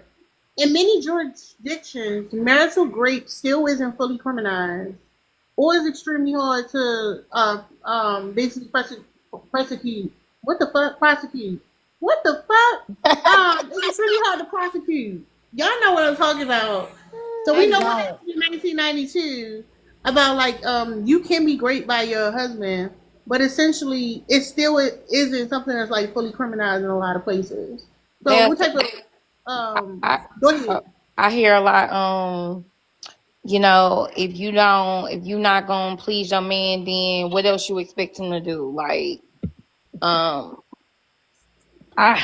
in many jurisdictions, marital rape still isn't fully criminalized, or is extremely hard to basically prosecute. What the fuck? Prosecute. What the fuck? It's really hard to prosecute. Y'all know what I'm talking about. So we I know what don't. happened in 1992 about like you can be raped by your husband, but essentially it still isn't something that's like fully criminalized in a lot of places. So what That's type of I go ahead. I hear a lot. If you're not gonna please your man, then what else you expect him to do? Like, um, I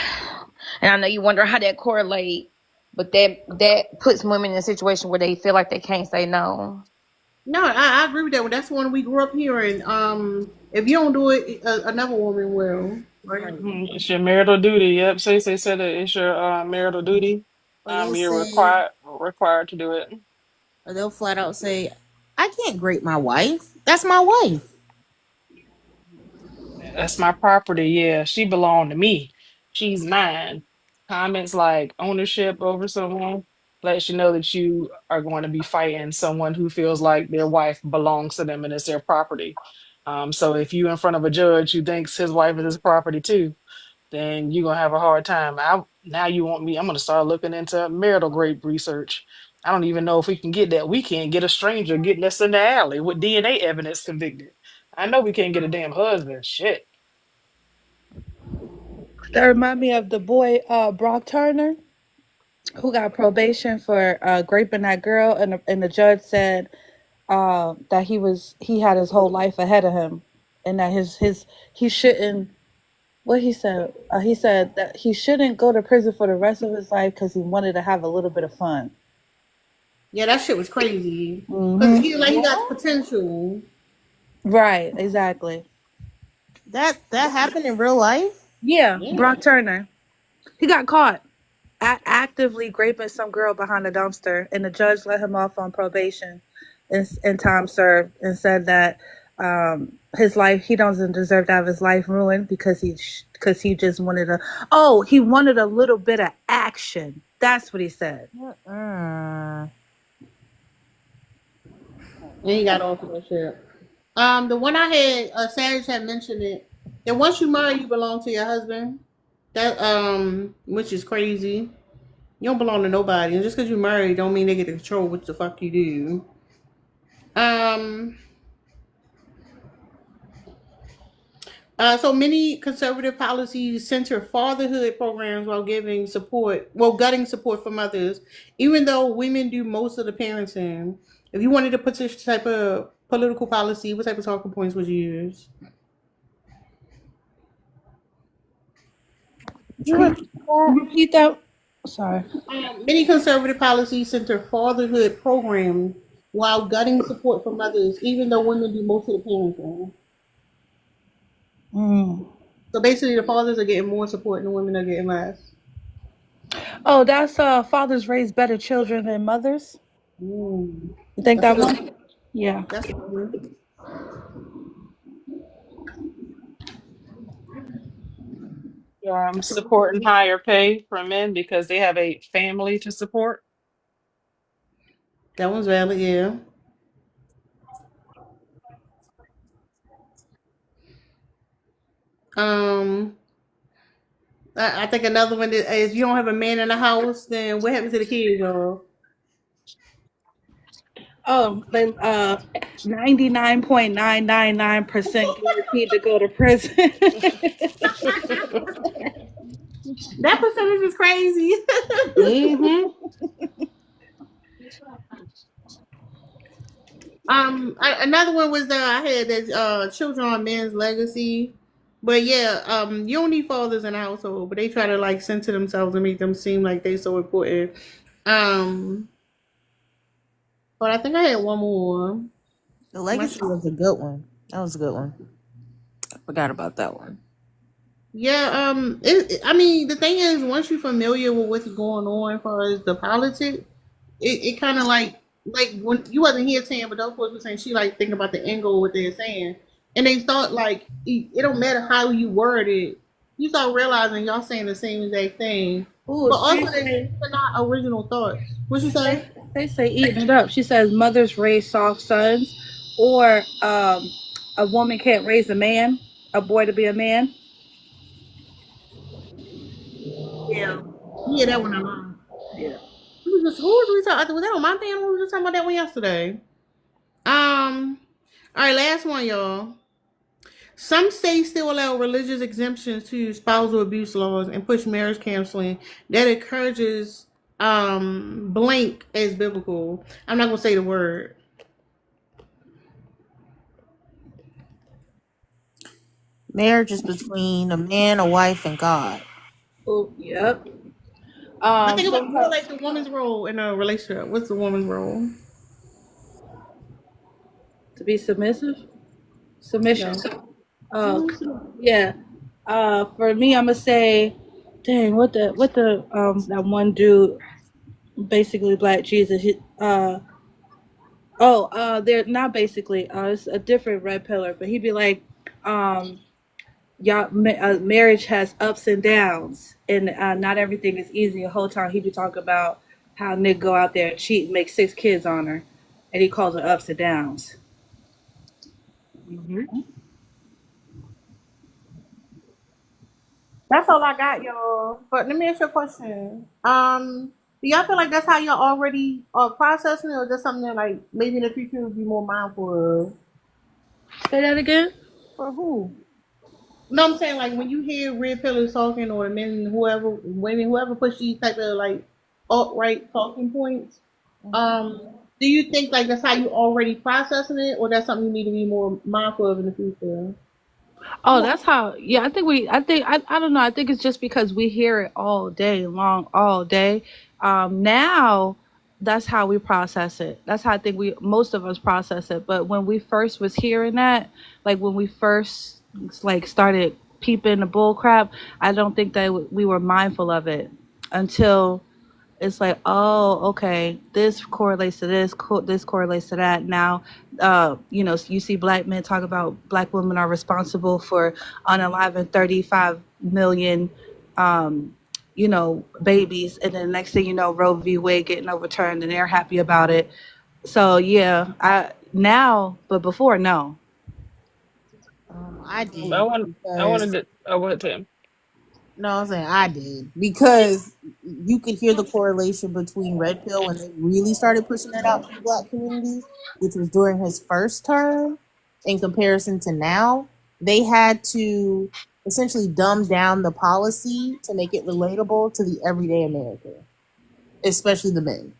and I know you wonder how that correlate, but that puts women in a situation where they feel like they can't say no. No, I agree with that. That's one we grew up hearing. If you don't do it, another woman will. Right? It's your marital duty. Yep. Say said that it's your marital duty. Or they'll You're say, required to do it. or they'll flat out say, "I can't grape my wife. That's my wife." That's my property. Yeah, she belonged to me. She's mine. Comments like ownership over someone lets you know that you are going to be fighting someone who feels like their wife belongs to them and it's their property. So if you in front of a judge who thinks his wife is his property too, then you're gonna have a hard time. Now you want me? I'm gonna start looking into marital rape research. I don't even know if we can get that. We can't get a stranger getting us in the alley with DNA evidence convicted. I know we can't get a damn husband. Shit. That remind me of the boy Brock Turner, who got probation for raping that girl, and the judge said that he had his whole life ahead of him, and that his he shouldn't. What he said that he shouldn't go to prison for the rest of his life because he wanted to have a little bit of fun. Yeah, that shit was crazy. Cause Hmm. he got the potential. Right, exactly. That happened in real life. Yeah, Yeah. Brock Turner. He got caught actively raping some girl behind a dumpster, and the judge let him off on probation in time served, and said that his life he doesn't deserve to have his life ruined because he just wanted he wanted a little bit of action. That's what he said. Mm. And he got off of that shit. The one I had, Savage had mentioned it. That once you marry, you belong to your husband. That which is crazy. You don't belong to nobody, and just because you married, don't mean they get to control what the fuck you do. Um. So many conservative policies center fatherhood programs while gutting support for mothers, even though women do most of the parenting. If you wanted to put this type of political policy, what type of talking points would you use? Repeat that. Sorry. Many conservative policies center fatherhood programs while gutting support for mothers, even though women do most of the parenting. Mm. So basically, the fathers are getting more support and the women are getting less. Oh, that's fathers raise better children than mothers. Mm. You think That's a that good. one? Yeah. That's a good one. Supporting higher pay for men because they have a family to support. That one's valid. Yeah. Um, I think another one is you don't have a man in the house, then what happens to the kids, y'all? Oh, they 99.999% guaranteed to go to prison. That percentage is crazy. Mm-hmm. Another one was that I had that children are men's legacy, But yeah, you don't need fathers in the household, but they try to like censor themselves and make them seem like they so important. Um, but I think I had one more. The My legacy was a good one. That was a good one. I forgot about that one. Yeah, I mean, the thing is, once you're familiar with what's going on as far as the politics, it kind of like when you wasn't here saying, but those folks were saying she like think about the angle of what they're saying, and they thought like it don't matter how you word it, you start realizing y'all saying the same exact thing, Ooh, but also she say, they're not original thoughts. What you say? they say eating it up. She says mothers raise soft sons, or a woman can't raise a man, a boy to be a man. Yeah, yeah, that one I learned. Yeah. Who was we talking? Was that on my panel? We were just talking about that one yesterday. All right, last one, y'all. Some states still allow religious exemptions to spousal abuse laws and push marriage counseling that encourages blank as biblical. I'm not gonna say the word. Marriage is between a man, a wife, and God. Oh, yep. But think about more So like the woman's role in a relationship. What's the woman's role? to be submissive, submission. No. Uh, yeah. For me, I'm gonna say, dang, what the that one dude, basically Black Jesus. They're not basically. It's a different red pillar, but he'd be like, um, marriage has ups and downs, and not everything is easy. The whole time he'd be talking about how Nick go out there and cheat, and make 6 kids on her, and he calls it ups and downs. Mm-hmm. That's all I got, y'all. But let me ask you a question. Do y'all feel like that's how y'all already are processing it, or just something that like maybe in the future you'll be more mindful of? Say that again. For who? No, I'm saying like when you hear red pillars talking or men, whoever, women, whoever push these type of like alt right talking points. Do you think like that's how you already processing it, or that's something you need to be more mindful of in the future? Oh, that's how. Yeah, I don't know. I think it's just because we hear it all day long, all day. Now that's how we process it. That's how I think most of us process it. But when we first was hearing that, like when we first like started peeping the bull crap, I don't think that we were mindful of it until it's like, oh, okay, this correlates to this, this correlates to that. Now, you see black men talk about black women are responsible for unaliving 35 million, babies, and then next thing you know, Roe v. Wade getting overturned, and they're happy about it. So yeah, but before, no. I I did want. I wanted because to. I wanted to. no, I'm saying I did because you could hear the correlation between Red Pill when they really started pushing it out to the black community, which was during his first term, in comparison to now. They had to essentially dumb down the policy to make it relatable to the everyday American, especially the men.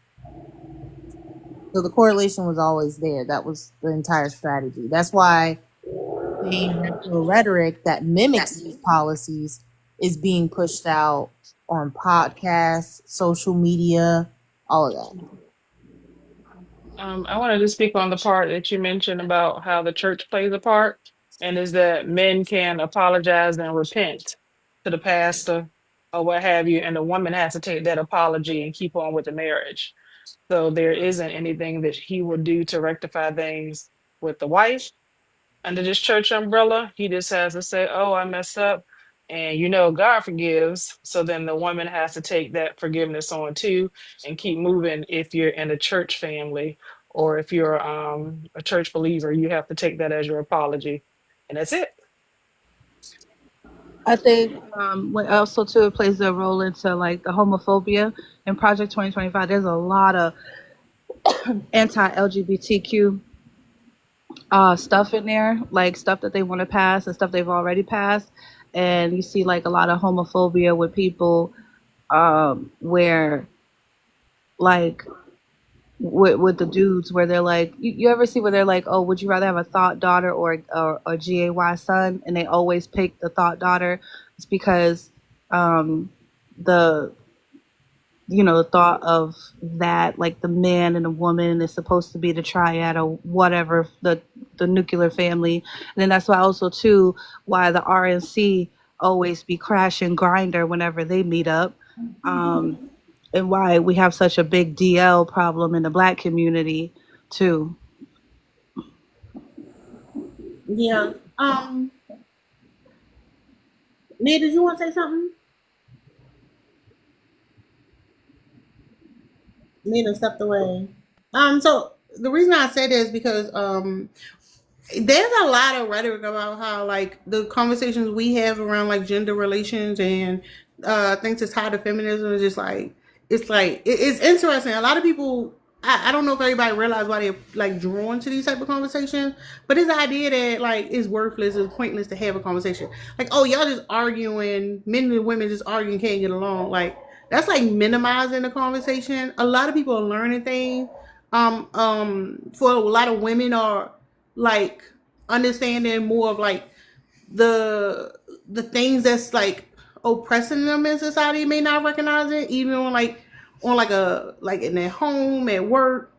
So the correlation was always there. That was the entire strategy. That's why the Red Pill rhetoric that mimics these policies is being pushed out on podcasts, social media, all of that. I wanted to speak on the part that you mentioned about how the church plays a part, and is that men can apologize and repent to the pastor or what have you, and the woman has to take that apology and keep on with the marriage. So there isn't anything that he would do to rectify things with the wife under this church umbrella. He just has to say, "Oh, I messed up." And God forgives. So then the woman has to take that forgiveness on too and keep moving. If you're in a church family or if you're a church believer, you have to take that as your apology. And that's it. I think what also too it plays a role into like the homophobia in Project 2025. There's a lot of anti-LGBTQ stuff in there, like stuff that they want to pass and stuff they've already passed. And you see like a lot of homophobia with people where like with the dudes where they're like, you ever see where they're like, oh, would you rather have a thought daughter or a GAY son? And they always pick the thought daughter. It's because the the thought of that, like the man and the woman is supposed to be the triad or whatever, the nuclear family. And then that's why also too why the RNC always be crashing grinder whenever they meet up. And why we have such a big DL problem in the black community too. Yeah. Nia, did you want to say something? Nina stepped away. So the reason I say this is because there's a lot of rhetoric about how like the conversations we have around like gender relations and things that's tied to feminism is just like it's interesting. A lot of people, I don't know if everybody realize why they're like drawn to these type of conversations, but it's the idea that like it's worthless, it's pointless to have a conversation. Like, oh, y'all just arguing, men and women just arguing, can't get along. Like that's like minimizing the conversation. A lot of people are learning things. For a lot of women are like understanding more of like the things that's like oppressing them in society may not recognize it, even on like a like in their home, at work,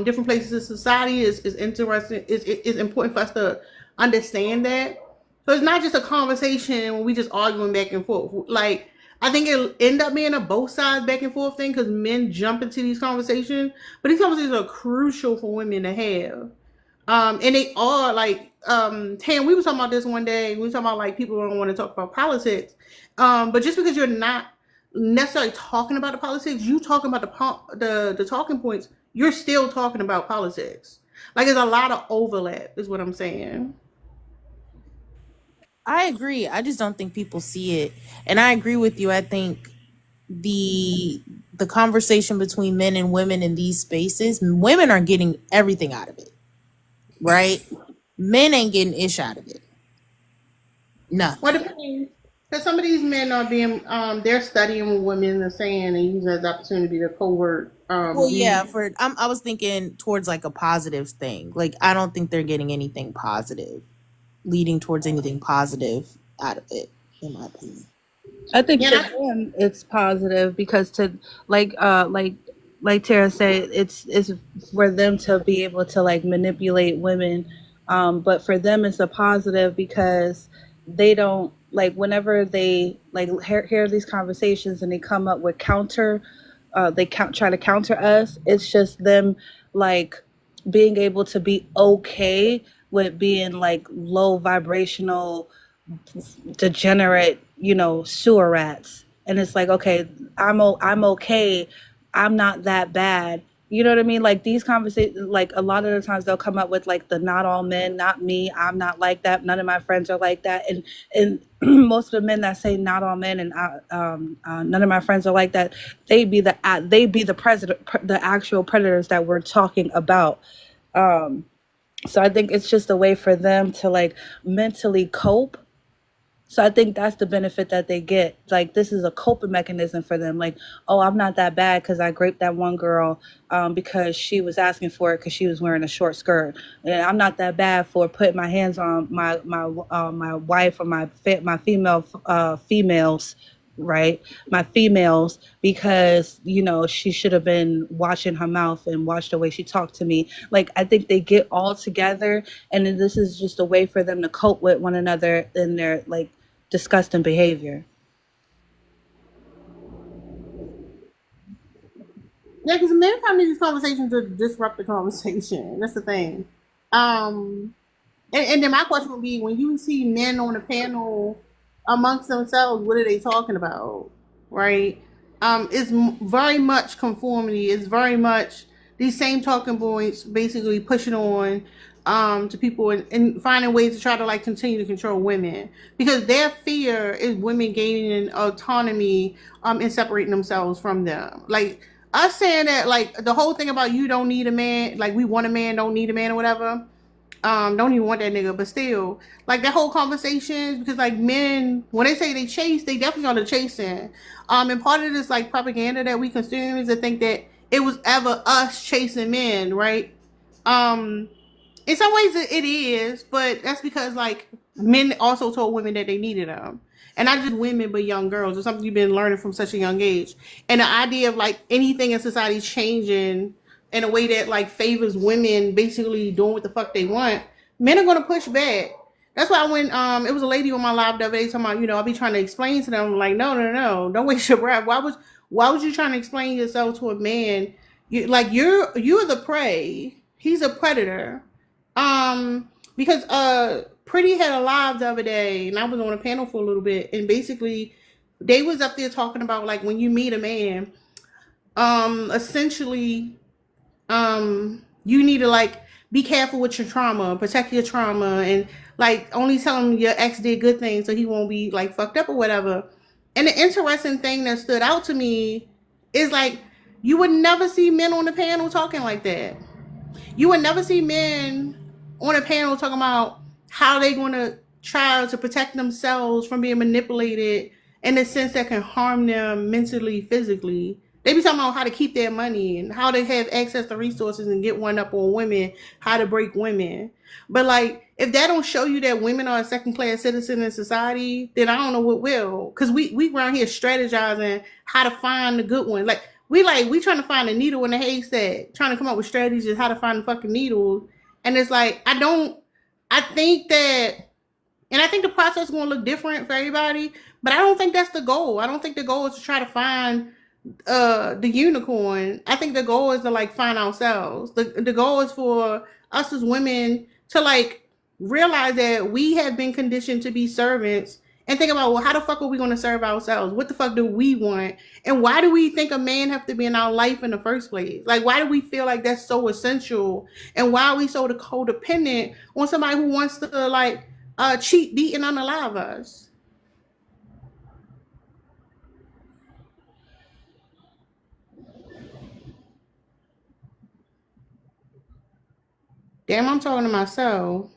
different places in society is interesting. It's important for us to understand that. So it's not just a conversation when we just arguing back and forth. Like I think it'll end up being a both sides back and forth thing because men jump into these conversations, but these conversations are crucial for women to have. And they are like, Tam, we were talking about this one day. We were talking about like people don't want to talk about politics. But just because you're not necessarily talking about the politics, you talking about the talking points, you're still talking about politics. Like there's a lot of overlap, is what I'm saying. I agree. I just don't think people see it. And I agree with you. I think the conversation between men and women in these spaces, women are getting everything out of it. Right? Men ain't getting ish out of it. Nothing. What depends? Because some of these men are being they're studying what women are saying and using it as opportunity to covert Well, yeah, I was thinking towards like a positive thing. Like I don't think they're getting anything positive, leading towards anything positive out of it, in my opinion. I think Yeah, for that's them it's positive because to like Tara said, it's for them to be able to like manipulate women. But for them it's a positive because they don't like whenever they like hear these conversations and they come up with try to counter us. It's just them like being able to be okay with being like low vibrational degenerate, sewer rats. And it's like, okay, I'm okay. I'm not that bad. You know what I mean? Like these conversations, like a lot of the times they'll come up with like the not all men, not me. I'm not like that. None of my friends are like that. And most of the men that say not all men and none of my friends are like that, they be the actual predators that we're talking about. So I think it's just a way for them to like mentally cope. So I think that's the benefit that they get. Like this is a coping mechanism for them. Like, oh, I'm not that bad because I raped that one girl because she was asking for it because she was wearing a short skirt. And I'm not that bad for putting my hands on my wife or my females, right? My females because she should have been watching her mouth and watched the way she talked to me. Like I think they get all together, and then this is just a way for them to cope with one another in their like disgusting behavior. yeah, because men come to these conversations to disrupt the conversation. That's the thing. And then my question would be, when you see men on the panel amongst themselves, what are they talking about, right? It's very much conformity. It's very much these same talking points, basically pushing on to people and finding ways to try to like continue to control women because their fear is women gaining autonomy and separating themselves from them. Like us saying that, like the whole thing about you don't need a man, like we want a man, don't need a man or whatever. Don't even want that nigga, but still, like that whole conversation, because like men, when they say they chase, they definitely are the chasing. And part of this like propaganda that we consume is to think that it was ever us chasing men, right? In some ways it is, but that's because like men also told women that they needed them. And not just women, but young girls. It's something you've been learning from such a young age. And the idea of like anything in society changing in a way that like favors women basically doing what the fuck they want, men are gonna push back. That's why when it was a lady on my live the other day talking about, I'll be trying to explain to them like, no, don't waste your breath. Why was you trying to explain yourself to a man? You're the prey. He's a predator. Because Pretty had a live the other day, and I was on a panel for a little bit, and basically they was up there talking about like when you meet a man, essentially, you need to like be careful with your trauma, protect your trauma, and like only tell him your ex did good things so he won't be like fucked up or whatever. And the interesting thing that stood out to me is like you would never see men on the panel talking like that. You would never see men on a panel talking about how they're going to try to protect themselves from being manipulated in a sense that can harm them mentally, physically. They be talking about how to keep their money and how to have access to resources and get one up on women, how to break women. But like, if that don't show you that women are a second-class citizen in society, then I don't know what will. Because we around here strategizing how to find the good one. Like we trying to find a needle in a haystack, trying to come up with strategies how to find the fucking needle. And it's like I think the process is going to look different for everybody, but I don't think that's the goal. I don't think the goal is to try to find the unicorn. I think the goal is to like find ourselves. The goal is for us as women to like realize that we have been conditioned to be servants and think about, well, how the fuck are we going to serve ourselves? What the fuck do we want? And why do we think a man have to be in our life in the first place? Like, why do we feel like that's so essential? And why are we so codependent on somebody who wants to like cheat, beat, and unalive us? Damn, I'm talking to myself.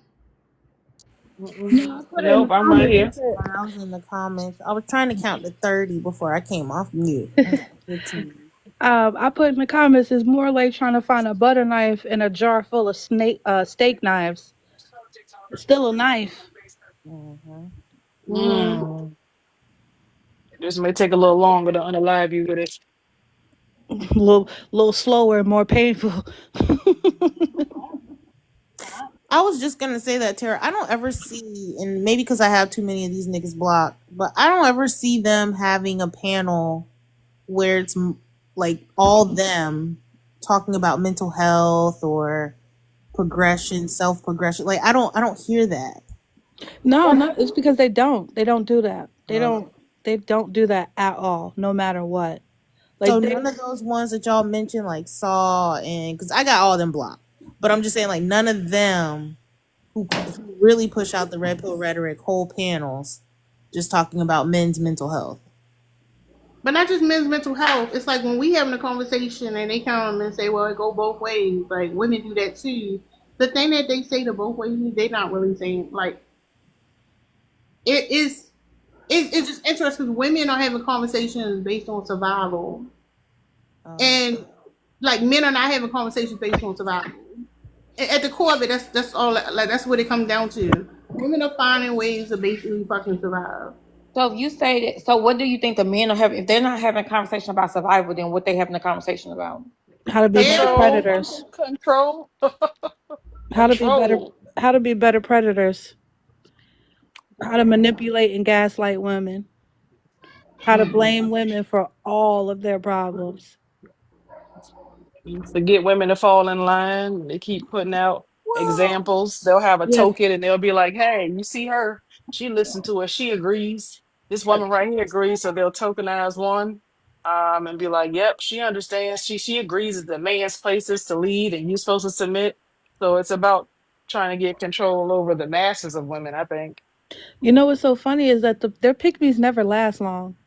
No, I put it in the Nope, I'm right here. comments. I was in the comments. I was trying to count to 30 before I came off mute. 15. I put in the comments. It's more like trying to find a butter knife in a jar full of steak knives. It's still a knife. This may take a little longer to unalive you with it. A little slower and more painful. I was just gonna say that, Tara. I don't ever see, and maybe because I have too many of these niggas blocked, but I don't ever see them having a panel where it's like all them talking about mental health or progression, self progression. Like I don't hear that. No, it's because they don't do that. They don't do that at all, no matter what. Like So none of those ones that y'all mentioned, like Saw, and because I got all them blocked, but I'm just saying, like none of them who really push out the red pill rhetoric, whole panels, just talking about men's mental health. But not just men's mental health. It's like when we having a conversation and they come and say, well, it go both ways. Like women do that too. The thing that they say to both ways, they're not really saying like it's just interesting because women are having conversations based on survival. And like men are not having conversations based on survival. At the core of it, that's all. Like that's what it comes down to. Women are finding ways to basically fucking survive. So if you say that, so what do you think the men are having? If they're not having a conversation about survival, then what they having a conversation about? how to be better predators. Control. How to be better predators. How to manipulate and gaslight women. How to blame women for all of their problems. To get women to fall in line, they keep putting out examples. They'll have a Yeah. token and they'll be like, hey, you see her? She listened to it. She agrees. This woman right here agrees. So they'll tokenize one and be like, yep, she understands. She agrees that the man's place is to lead and you're supposed to submit. So it's about trying to get control over the masses of women, I think. You know what's so funny is that their pick-me's never last long.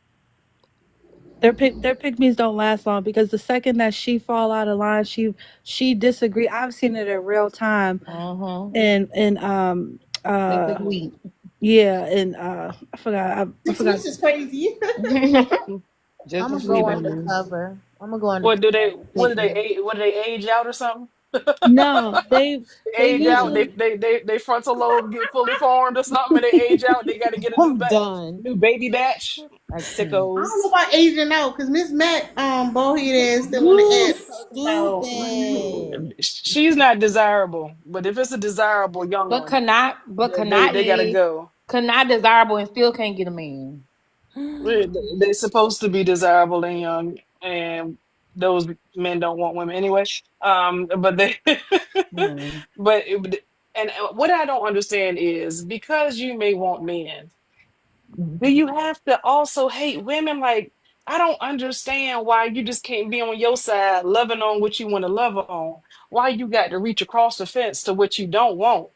Their pick-me's don't last long because the second that she fall out of line, she disagree. I've seen it in real time. And yeah, and I forgot. This is crazy. Just I'm gonna go on the cover. I'm gonna go on What do they? pick me. What do they age out or something? No, they Age out. usually They frontal lobe get fully formed or something, and they age out. They got to get a I'm done. new baby batch. I can't. I don't know Sickos. about Asian out because Miss Mac, bald head ass still on You the app talking about. stupid. She's not desirable, but if it's a desirable young But one, Kana they gotta is go. Kana desirable and still can't get a man. They're supposed to be desirable and young, and those men don't want women anyway. But they, Hmm. but and what I don't understand is because you may want men, do you have to also hate women? Like I don't understand why you just can't be on your side, loving on what you want to love on. Why you got to reach across the fence to what you don't want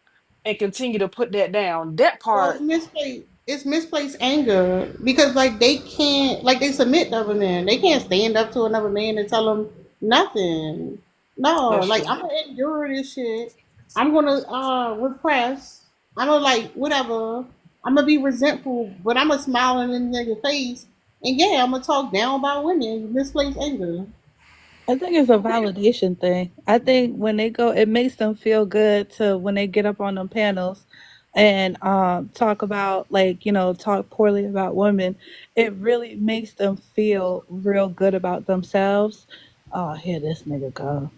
and continue to put that down. That Well, it's part, misplaced. It's misplaced anger because like they can't, like they submit to other men. They can't stand up to another man and tell them nothing. No, that's like true. I'm gonna endure this shit. I'm gonna repress. I'm gonna like whatever. I'm gonna be resentful, but I'm gonna smile in your face. And yeah, I'm gonna talk down about women. Misplaced anger. I think it's a validation thing. I think when they go, it makes them feel good to when they get up on them panels and talk about like talk poorly about women. It really makes them feel real good about themselves. Oh, here this nigga go.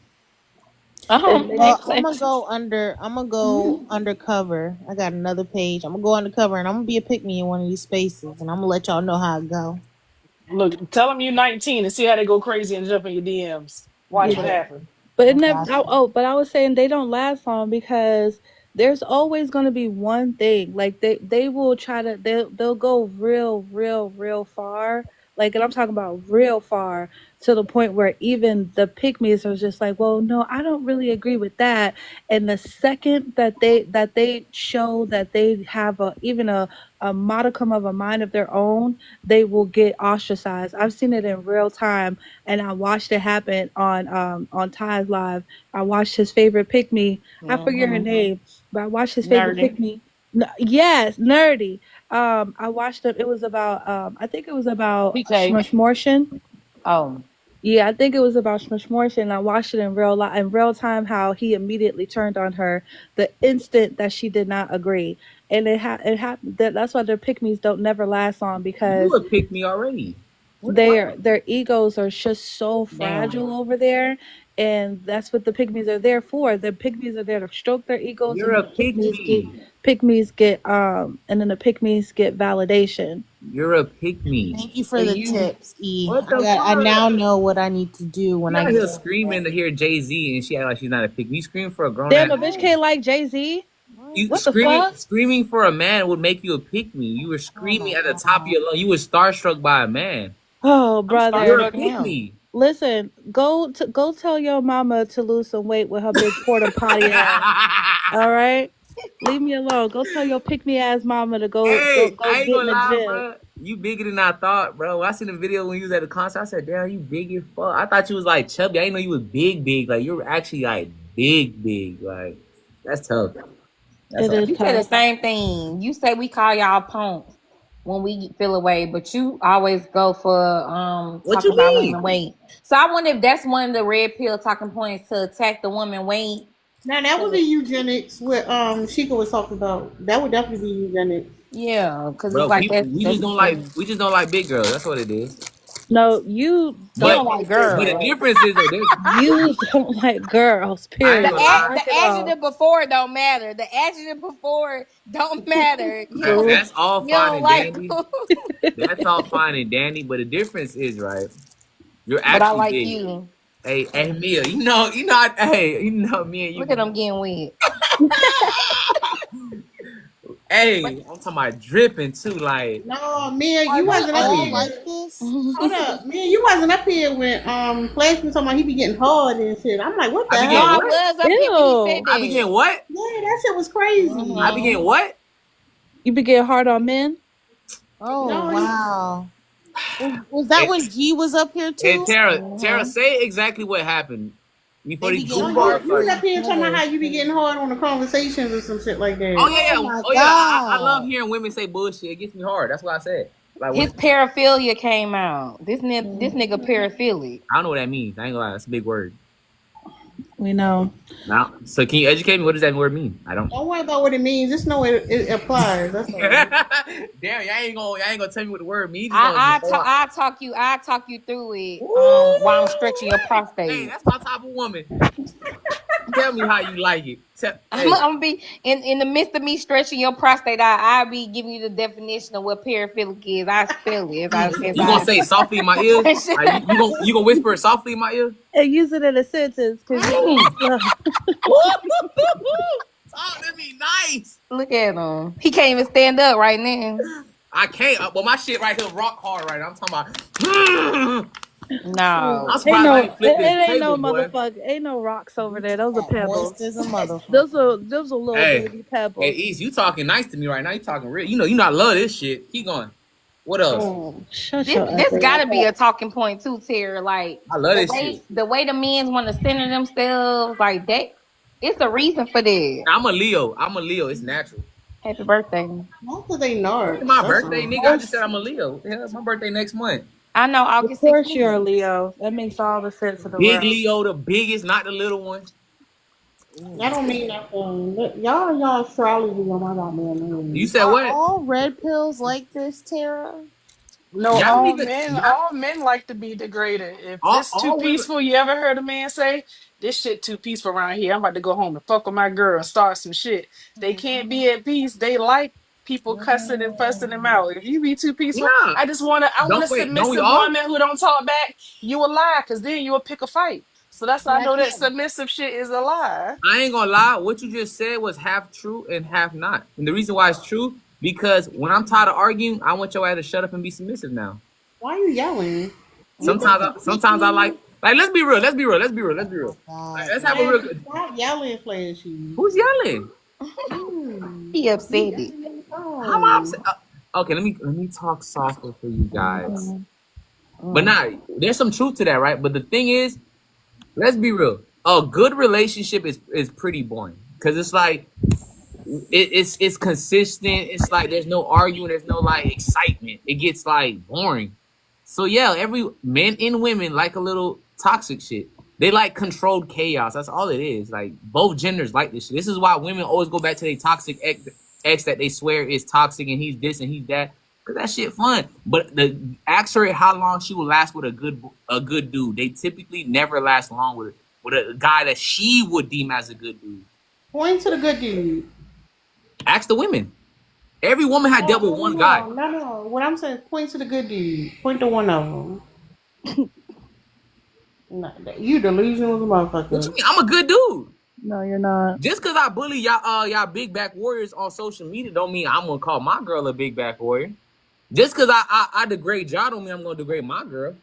Uh-huh. Well, I'm gonna go under. I'm gonna go undercover. I got another page. I'm gonna go undercover, and I'm gonna be a pick me in one of these spaces, and I'm gonna let y'all know how it go. Look, tell them you're 19 and see how they go crazy and jump in your DMs. Watch what Yeah. happens. But it I never. got But I was saying they don't last long because there's always going to be one thing. Like they will try to they'll go real far. Like, and I'm talking about real far to the point where even the pygmies are just like, well, no, I don't really agree with that. And the second that they show that they have a modicum of a mind of their own, they will get ostracized. I've seen it in real time, and I watched it happen on Ty's live. I watched his favorite pick me. I forget her Hmm. name, but I watched his favorite pick Nerdy. me. Yes, nerdy. I watched it. It was about I think it was about PK. Shmushmortion. Oh. Yeah, I think it was about Shmushmortion. I watched it in real time how he immediately turned on her the instant that she did not agree. And it happened that's why their pick me's don't never last long You because would pick me already. What? their egos are just so Damn. fragile over there, and that's what the pygmies are there for. The pygmies are there to stroke their egos, You're and a pick me. and then the pygmies get validation. You're a pick me. Thank you for And the you. tips, E. What the I now fuck? know what I need to do when You I out get here up screaming to hear Jay Z and she act like she's not a pick me. You scream for a grown Damn, ass a bitch man. can't like Jay-Z. You What the fuck? screaming for a man would make you a pick me. You were Oh screaming my at the top of god. your lungs. You were starstruck by a man. Oh, I'm brother. You're a starstruck pick now. me. Listen, go tell your mama to lose some weight with her big porta potty ass. All right? Leave me alone. Go tell your pick me ass mama to go Hey, I ain't get in gonna the lie, gym. bro. You bigger than I thought, bro. When I seen the video when you was at the concert, I said, damn, you big as fuck. I thought you was like chubby. I didn't know you was big. Like you're actually like big. Like that's tough. That's It all. is You say the tough. same thing. You say we call y'all punks when we feel away, but you always go for What talking you about mean? women weight. So I wonder if that's one of the red pill talking points to attack the woman weight. Now that would be eugenics. What Sheikah was talking about. That would definitely be eugenics. Yeah, because it's Bro, like people, we that's just don't like big girls. That's what it is. No, you you don't don't But like but the girls. difference is though, you don't like girls, I ain't period. gonna lie. Knock The it off. adjective before don't matter. The adjective before don't matter. Fool. That's all You fine don't and like dandy. them. That's all fine and dandy. But the difference is, right? You're But I actually like big. you. Hey, Mia, me and you. Look at them getting wet. Hey, I'm talking about dripping too. Like, No, Mia, Are you we wasn't up all here. like this? Hold up, Mia, you wasn't up here when Flash was talking about he be getting hard and shit. I'm like, what the I be No, getting hell? I what? was up here when he said Ew. I be getting what? Yeah, that shit was crazy. I be getting what? You be getting hard on men? Oh No, wow. Was that Hey, when G was up here hey too? Tara, say exactly what happened before They these be no, getting goofballs hard you was start. up here talking about how first. you be getting hard on the conversations or some shit like Oh that. yeah, Oh my I love god. hearing women say bullshit. It gets me hard. That's what I said. Like what? His paraphilia came out. This nigga paraphilic. I don't know what that means. I ain't gonna lie. That's a big word. We know. Now, so can you educate me? What does that word mean? I don't. Don't worry about what it means. Just know it applies. That's all. Damn, y'all ain't gonna tell me what the word means. I talk you through it. While I'm stretching your prostate. Hey, that's my type of woman. Tell me how you like it. I'm gonna be in the midst of me stretching your prostate. I'll be giving you the definition of what paraphilic is. I spell it. You gonna say it softly in my ear? Like, you gonna whisper it softly in my ear? And use it in a sentence. Oh, that be nice. Look at him. He can't even stand up right now. I can't. But my shit right here rock hard right now. I'm talking about. No. I'm surprised I ain't flipped this ain't table, no boy. motherfucker. Ain't no rocks over there. Those are pebbles. Moist as a motherfucker. Those are little baby pebbles. Hey, East, you talking nice to me right now. You talking real. You know I love this shit. Keep going. What else? This gotta be a talking point too, Terry. Like I love this shit. The way the men want to center themselves, like that. It's a reason for that. I'm a Leo. It's natural. Happy birthday. Not that they know. It's my birthday, nigga. I just said I'm a Leo. Yeah, it's my birthday next month. I know August. Of course you're a Leo. That makes all the sense of the Big world. Leo, the biggest, not the little one. That don't mean nothing. Y'all astrology on my god, man. You said what? All red pills like this, Tara? No, Y'all all men like to be degraded. If this too all women- peaceful, you ever heard a man say, "This shit too peaceful around here. I'm about to go home and fuck with my girl and start some shit." They can't be at peace. They like people cussing and fussing them out. If you be too peaceful, Yeah. I want a submissive woman who don't talk back. You a lie, cause then you will pick a fight. So that's why I know that submissive shit is a lie. I ain't gonna lie. What you just said was half true and half not. And the reason why it's true, because when I'm tired of arguing, I want your ass to shut up and be submissive now. Why are you yelling? Sometimes I like let's be real. Like, let's have a real. Stop yelling, Flashy. Who's yelling? He upset. How am I upset? Okay, let me talk softer for you guys. But there's some truth to that, right? But the thing is, let's be real. A good relationship is pretty boring because it's like it's consistent. It's like there's no arguing. There's no like excitement. It gets like boring. So yeah, every men and women like a little toxic shit. They like controlled chaos. That's all it is. Like both genders like this shit. This is why women always go back to their toxic ex that they swear is toxic and he's this and he's that. Cause that shit fun. But ask her how long she will last with a good dude. They typically never last long with a guy that she would deem as a good dude. Point to the good dude. Ask the women. Every woman had dealt with one guy. No. What I'm saying, point to the good dude. Point to one of them. No, you delusional as a motherfucker. What you mean? I'm a good dude. No, you're not. Just cause I bully y'all big back warriors on social media don't mean I'm gonna call my girl a big back warrior. Just cause I degrade y'all don't mean I'm gonna degrade my girl.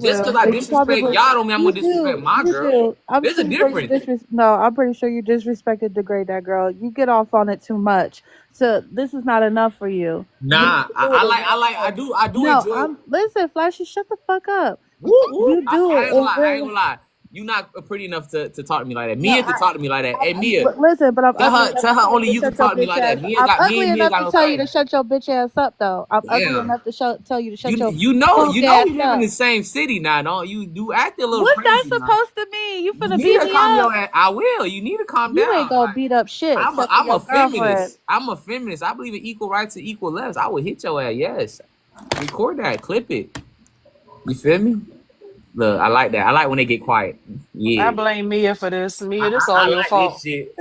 Just because I disrespect y'all don't mean I'm gonna disrespect my girl. There's a difference. No, I'm pretty sure you disrespected, degrade that girl. You get off on it too much. So this is not enough for you. Nah, I do enjoy. Listen, Flashy, shut the fuck up. Woo. You do I it. ain't gonna lie. You not pretty enough to talk to me like that. Mia can talk to me like that. Hey Mia, listen, but I'm tell her only you can talk to me like that. I'm ugly enough to tell you to shut your bitch ass up, though. I'm ugly enough to tell you to shut your you know we live in the same city now, don't you? Do act a little What's crazy. What's that supposed to mean? You finna beat me up? I will. You need to calm down. You ain't gonna beat up shit. I'm a feminist. I'm a feminist. I believe in equal rights and equal lefts. I would hit your ass. Yes. Record that. Clip it. You feel me? Look, I like that. I like when they get quiet. Yeah. I blame Mia for this. Mia, this all your fault. Shit.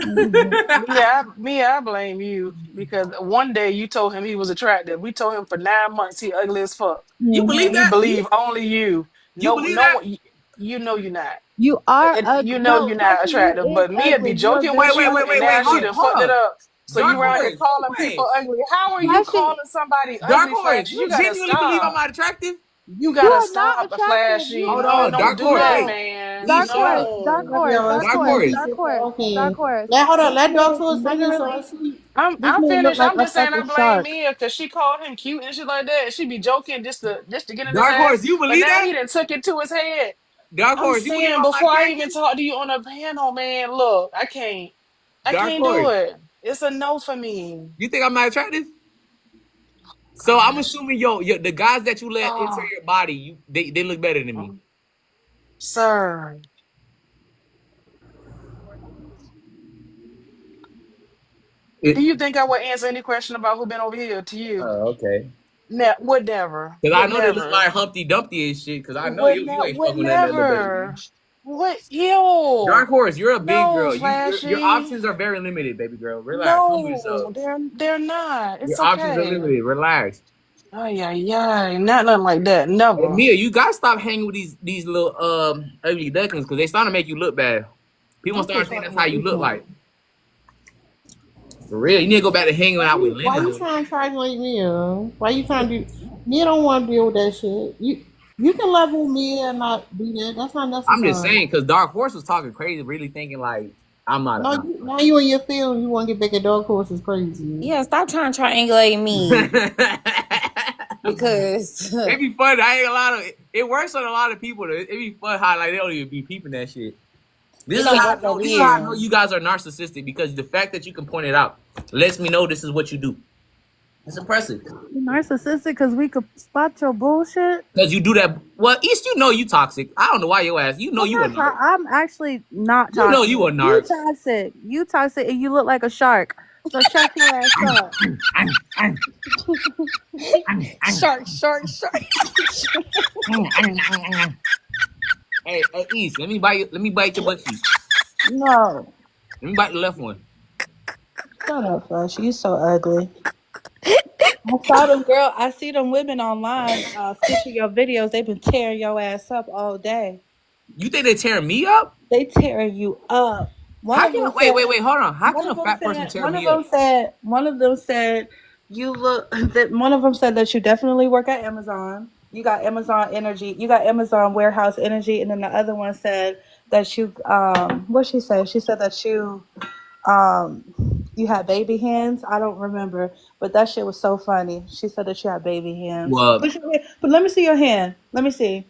Mia, I blame you because one day you told him he was attractive. We told him for 9 months he ugly as fuck. You believe that? He believe only you. You believe that? You know you're not. You are. You know you're not attractive. But Mia be joking with you, and now she done fucked it up. So you around here calling people ugly. How are you calling somebody ugly? Horse, you genuinely believe I'm not attractive? You gotta stop, Flashy. Hold on, don't do that, man. Dark horse. Let Dark Horse finish. I'm finished. I'm just saying I blame Mia because she called him cute and shit like that. She be joking just to get in the Dark Horse, you believe that? He done took it to his head. Dark Horse, I'm saying before I even talk to you on a panel, man, look, I can't do it. It's a no for me. You think I'm not attractive? So I'm assuming the guys that you let enter Oh, your body, they look better than me. sir. Do It, you think I would answer any question about who been over here to you? okay. Would never. Cause I Would know they look never. like Humpty Dumpty and shit. Cause I know Would you not. ain't Would fucking with nothing that look better than never. me. What? Ew. Dark Horse, you're a big No, girl. Your Flashy. options are very limited, baby girl. Relax, humble yourself. No, they're not. It's Your options are okay. limited. Relax. Oh yeah, yeah. Not nothing like that. Hey, Never. Mia, you gotta stop hanging with these little ugly ducklings because they starting to make you look bad. People I'm so start saying fucking that's how you look weak. like. For real, you need to go back to hanging out with Why you Linda. trying to triangulate me? Why you trying to do? Me don't want to deal with that shit. You can level me and not do that. That's not I'm just necessary. saying because Dark Horse was talking crazy, really thinking like I'm not. No, now you in your field. You want to get back at Dark Horse is crazy. Yeah, stop trying to triangulate me because It be fun. I ain't a lot of it works on a lot of people. It be fun how like they don't even be peeping that shit. This it is don't how I work know. over This is how I know here. you guys are narcissistic because the fact that you can point it out lets me know this is what you do. It's impressive You narcissistic because we could spot your bullshit. because you do that. Well, East, you know you toxic. I don't know why your ass. You know I'm you a not. narc. I'm actually not You toxic. know you a narc. You toxic, and you look like a shark. So shut your ass up. Shark. Hey, East, let me bite your butt cheek. No. Let me bite the left one. Shut up, Flash. You so ugly. I saw them girl. I see them women online stitching your videos. They've been tearing your ass up all day. You think they tearing me up? They tearing you up. One How of can them wait, said. hold on. How One can a of them fat person said. tear One of me up? them said. One of them said. You look. That one of them said that you definitely work at Amazon. You got Amazon energy. You got Amazon warehouse energy, and then the other one said that you. What she said? She said that you had baby hands. I don't remember, but that shit was so funny. She said that you had baby hands. Well, But let me see your hand. Let me see.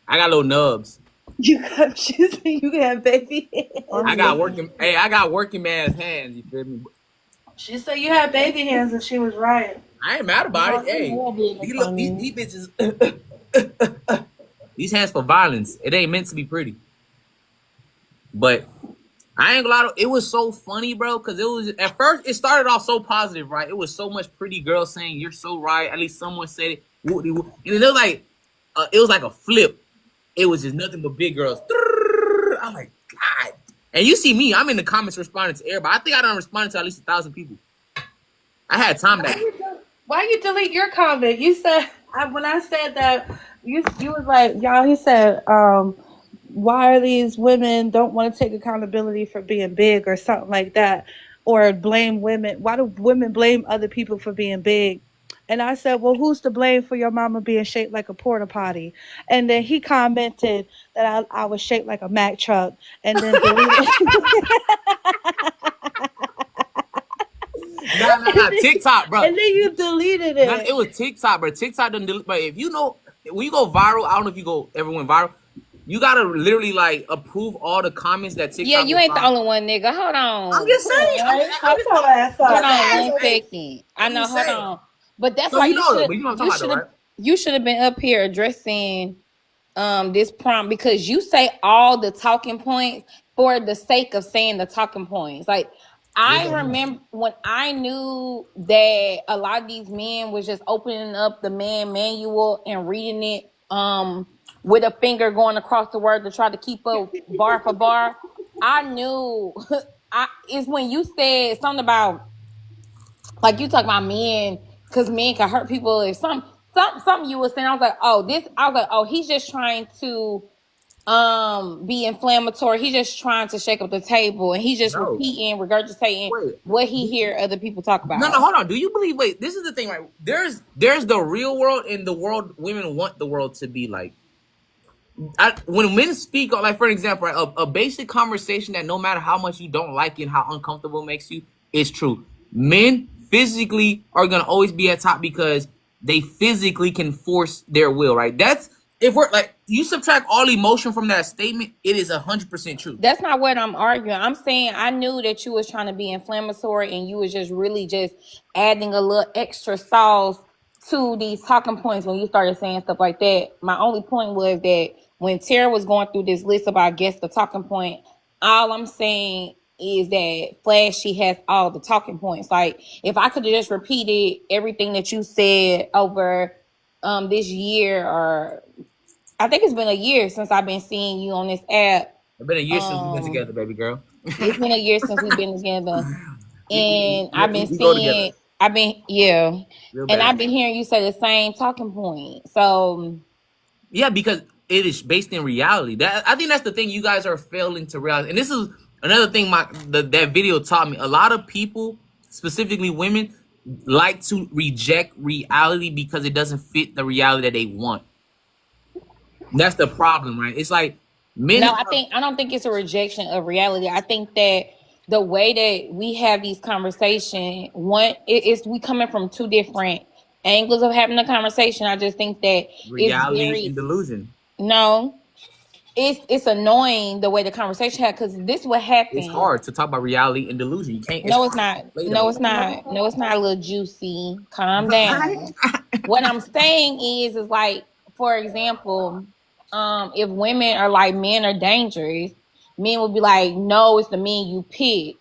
I got little nubs. You got. She said you can have baby hands. I got working man's hands. You feel me? She said you had baby hands, and she was right. I ain't mad about it. Hey, these bitches. These hands for violence. It ain't meant to be pretty. But I ain't gonna lie. It was so funny, bro. Because it was at first it started off so positive, right? It was so much pretty girls saying you're so right. At least someone said it. And then it was like a flip. It was just nothing but big girls. I'm like, God. And you see me, I'm in the comments responding to everybody. I think I done responded to at least 1,000 people. I had time that. Why you delete your comment? You said when I said that you was like, y'all. He said, why are these women don't want to take accountability for being big or something like that, or blame women? Why do women blame other people for being big? And I said, well, who's to blame for your mama being shaped like a porta potty? And then he commented that I was shaped like a Mack truck, and then deleted. Nah, TikTok, bro. And then you deleted it. Nah, it was TikTok, bro. TikTok didn't delete. But if you know, when you go viral, I don't know if you ever went viral. You gotta literally like approve all the comments that TikTok. Yeah, you ain't the only one, nigga. Hold on. I'm just saying. Hold on 1 second. I know. Hold on. But that's So why you know what I'm talking about, right? you should have been up here addressing this prompt because you say all the talking points for the sake of saying the talking points. Like I remember when I knew that a lot of these men was just opening up the man manual and reading it with a finger going across the word to try to keep up bar for bar. I knew it's when you said something about like you talk about men because men can hurt people. If something you were saying, I was like, oh, he's just trying to be inflammatory. He's just trying to shake up the table, and he's just repeating, regurgitating what he hear other people talk about. No, hold on. Do you believe? Wait, this is the thing, right? There's the real world and the world women want the world to be like. When men speak, like for example, right, a basic conversation that no matter how much you don't like it and how uncomfortable it makes you is true. Men physically are gonna always be at top because they physically can force their will, right? That's if we're like you subtract all emotion from that statement, it is 100% true. That's not what I'm arguing. I'm saying I knew that you was trying to be inflammatory and you was just really just adding a little extra sauce to these talking points when you started saying stuff like that. My only point was that when Tara was going through this list of, I guess, the talking point, all I'm saying is that Flashy has all the talking points. Like, if I could have just repeated everything that you said over this year, or I think it's been a year since I've been seeing you on this app. It's been a year since we've been together, baby girl. It's been a year since we've been together. And I've been we go together. seeing, I've been, yeah. Real And bad. I've been hearing you say the same talking point. So Yeah, because it is based in reality. That I think that's the thing you guys are failing to realize. And this is another thing that video taught me. A lot of people, specifically women, like to reject reality because it doesn't fit the reality that they want. That's the problem, right? It's like men. no, I don't think it's a rejection of reality. I think that the way that we have these conversations, we coming from two different angles of having a conversation. I just think that reality and delusion. No, it's annoying the way the conversation had, because this what happened. It's hard to talk about reality and delusion. You can't. No, it's not. No, it's not. No, it's not, a little juicy. Calm down. What I'm saying is like, for example, if women are like, men are dangerous, men will be like, no, it's the men you pick.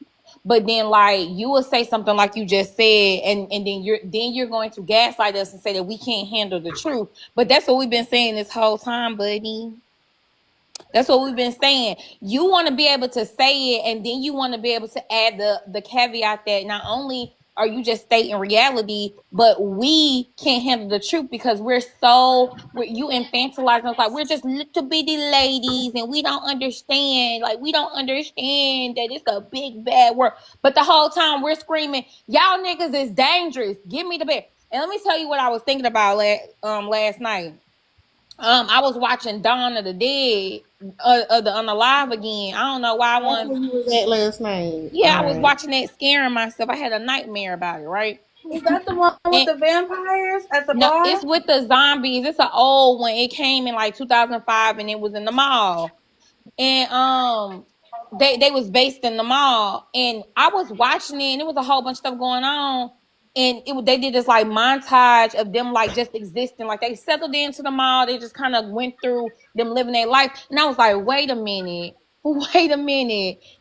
But then, like, you will say something like you just said, and then you're going to gaslight us and say that we can't handle the truth. But that's what we've been saying this whole time, buddy. That's what we've been saying. You want to be able to say it, and then you want to be able to add the caveat that not only are you just stating reality, but we can't handle the truth because you infantilizing us like we're just little bitty ladies and we don't understand. Like, we don't understand that it's a big bad world. But the whole time we're screaming, y'all niggas is dangerous. Give me the bear. And let me tell you what I was thinking about last night. I was watching Dawn of the Dead, the Unalive again. I don't know why I That's where you was at last night. Yeah, I was watching that, scaring myself. I had a nightmare about it, right? Is that the one with the vampires at the bar? No, it's with the zombies. It's an old one. It came in like 2005, and it was in the mall. And they was based in the mall, and I was watching it, and it was a whole bunch of stuff going on. And they did this like montage of them like just existing, like they settled into the mall. They just kind of went through them living their life, and I was like, wait a minute,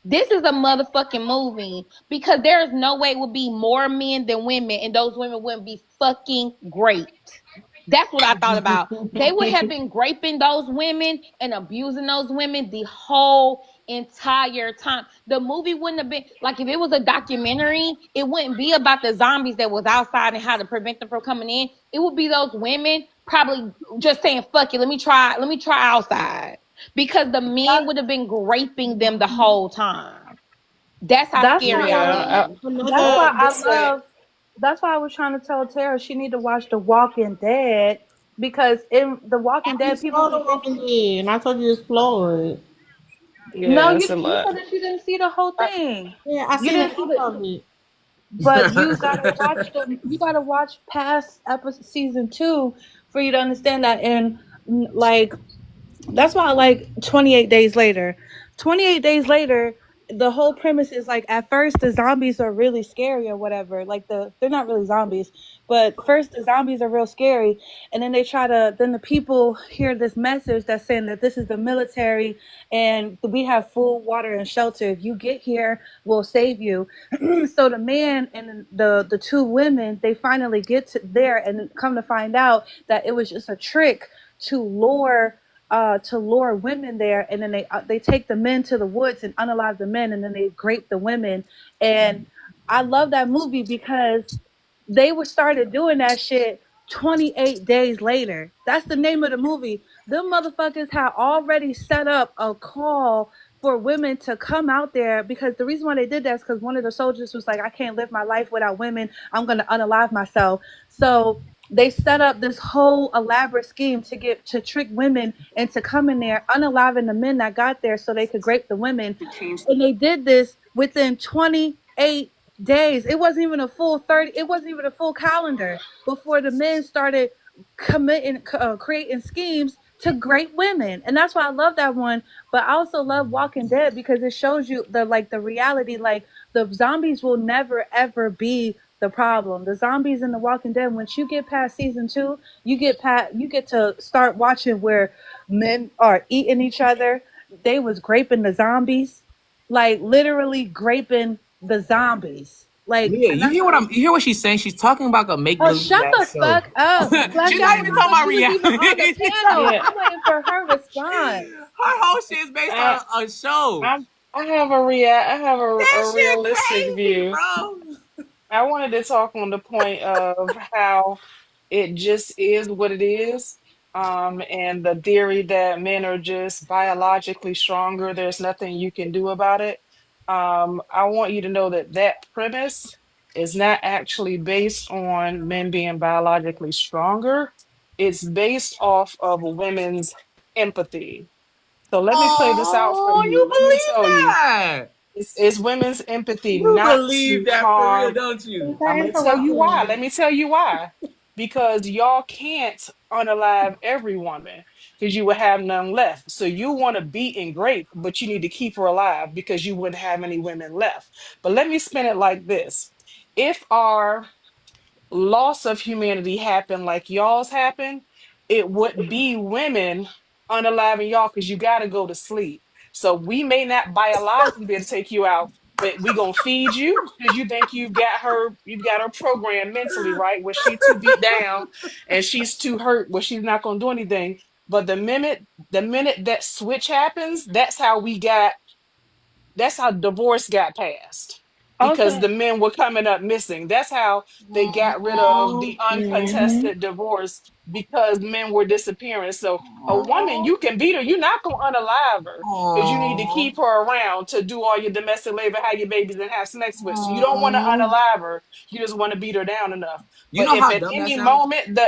this is a motherfucking movie, because there is no way it would be more men than women, and those women wouldn't be fucking great. That's what I thought about. They would have been raping those women and abusing those women the whole entire time. The movie wouldn't have been like, if it was a documentary, it wouldn't be about the zombies that was outside and how to prevent them from coming in. It would be those women probably just saying, fuck it, let me try outside. Because the men would have been raping them the whole time. That's how scary I am. That's why I was trying to tell Tara she need to watch The Walking Dead, because in The Walking Dead, people The Walking Dead, and I told you it's flawed. Yeah, no, you said that you didn't see the whole thing. Yeah, I seen it. But you gotta watch them. You gotta watch past season 2 for you to understand that. And like, that's why I like 28 Days Later. 28 Days Later, the whole premise is like, at first the zombies are really scary or whatever. Like, they're not really zombies, but first the zombies are real scary, and then then the people hear this message that's saying that this is the military and we have food, water, and shelter. If you get here, we'll save you. So the man and the two women, they finally get there, and come to find out that it was just a trick to lure women there, and then they take the men to the woods and unalive the men, and then they grape the women. And I love that movie because they started doing that shit 28 days later. That's the name of the movie. Them motherfuckers had already set up a call for women to come out there, because the reason why they did that is because one of the soldiers was like, I can't live my life without women. I'm going to unalive myself. So they set up this whole elaborate scheme to trick women into coming there, unaliving the men that got there so they could grape the women. And they did this within 28 days. It wasn't even a full 30. It wasn't even a full calendar before the men started creating schemes to grape women. And that's why I love that one. But I also love Walking Dead because it shows you the reality. Like, the zombies will never ever be the problem. The zombies in The Walking Dead, once you get past season 2, you get to start watching where men are eating each other. They was graping the zombies, like literally graping the zombies. Like, Yeah, and you that's hear how. what you hear what she's saying? She's talking about a make Oh, believe shut the show. fuck up, Black She's not Dot. even talking about You was even on the reality. panel. Yeah, I'm waiting for her response. Her whole shit is based I, on a show. I have a That shit realistic crazy, view. bro. I wanted to talk on the point of how it just is what it is. And the theory that men are just biologically stronger, there's nothing you can do about it. I want you to know that that premise is not actually based on men being biologically stronger. It's based off of women's empathy. So let me play this out for Oh, you. you Let me believe tell you, that? it's women's empathy You not believe to that for real, harm. don't you? I'm gonna tell you why. Let me tell you why. Because y'all can't unalive every woman because you would have none left. So you want to beat and grape, but you need to keep her alive because you wouldn't have any women left. But let me spin it like this. If our loss of humanity happened like y'all's happened, it would be women unaliving y'all because you got to go to sleep. So we may not biologically be able to take you out, but we gonna feed you because you think you've got her programmed mentally, right? Where she too beat down and she's too hurt, where she's not gonna do anything. But the minute that switch happens, that's how divorce got passed because Okay. the men were coming up missing. That's how they got rid of the Mm-hmm. uncontested divorce because men were disappearing. So a woman, you can beat her. You're not going to unalive her because you need to Oh, keep her around to do all your domestic labor, have your babies, and have sex with. So you don't want to unalive her. You just want to beat her down enough. you But know how dumb that sounds?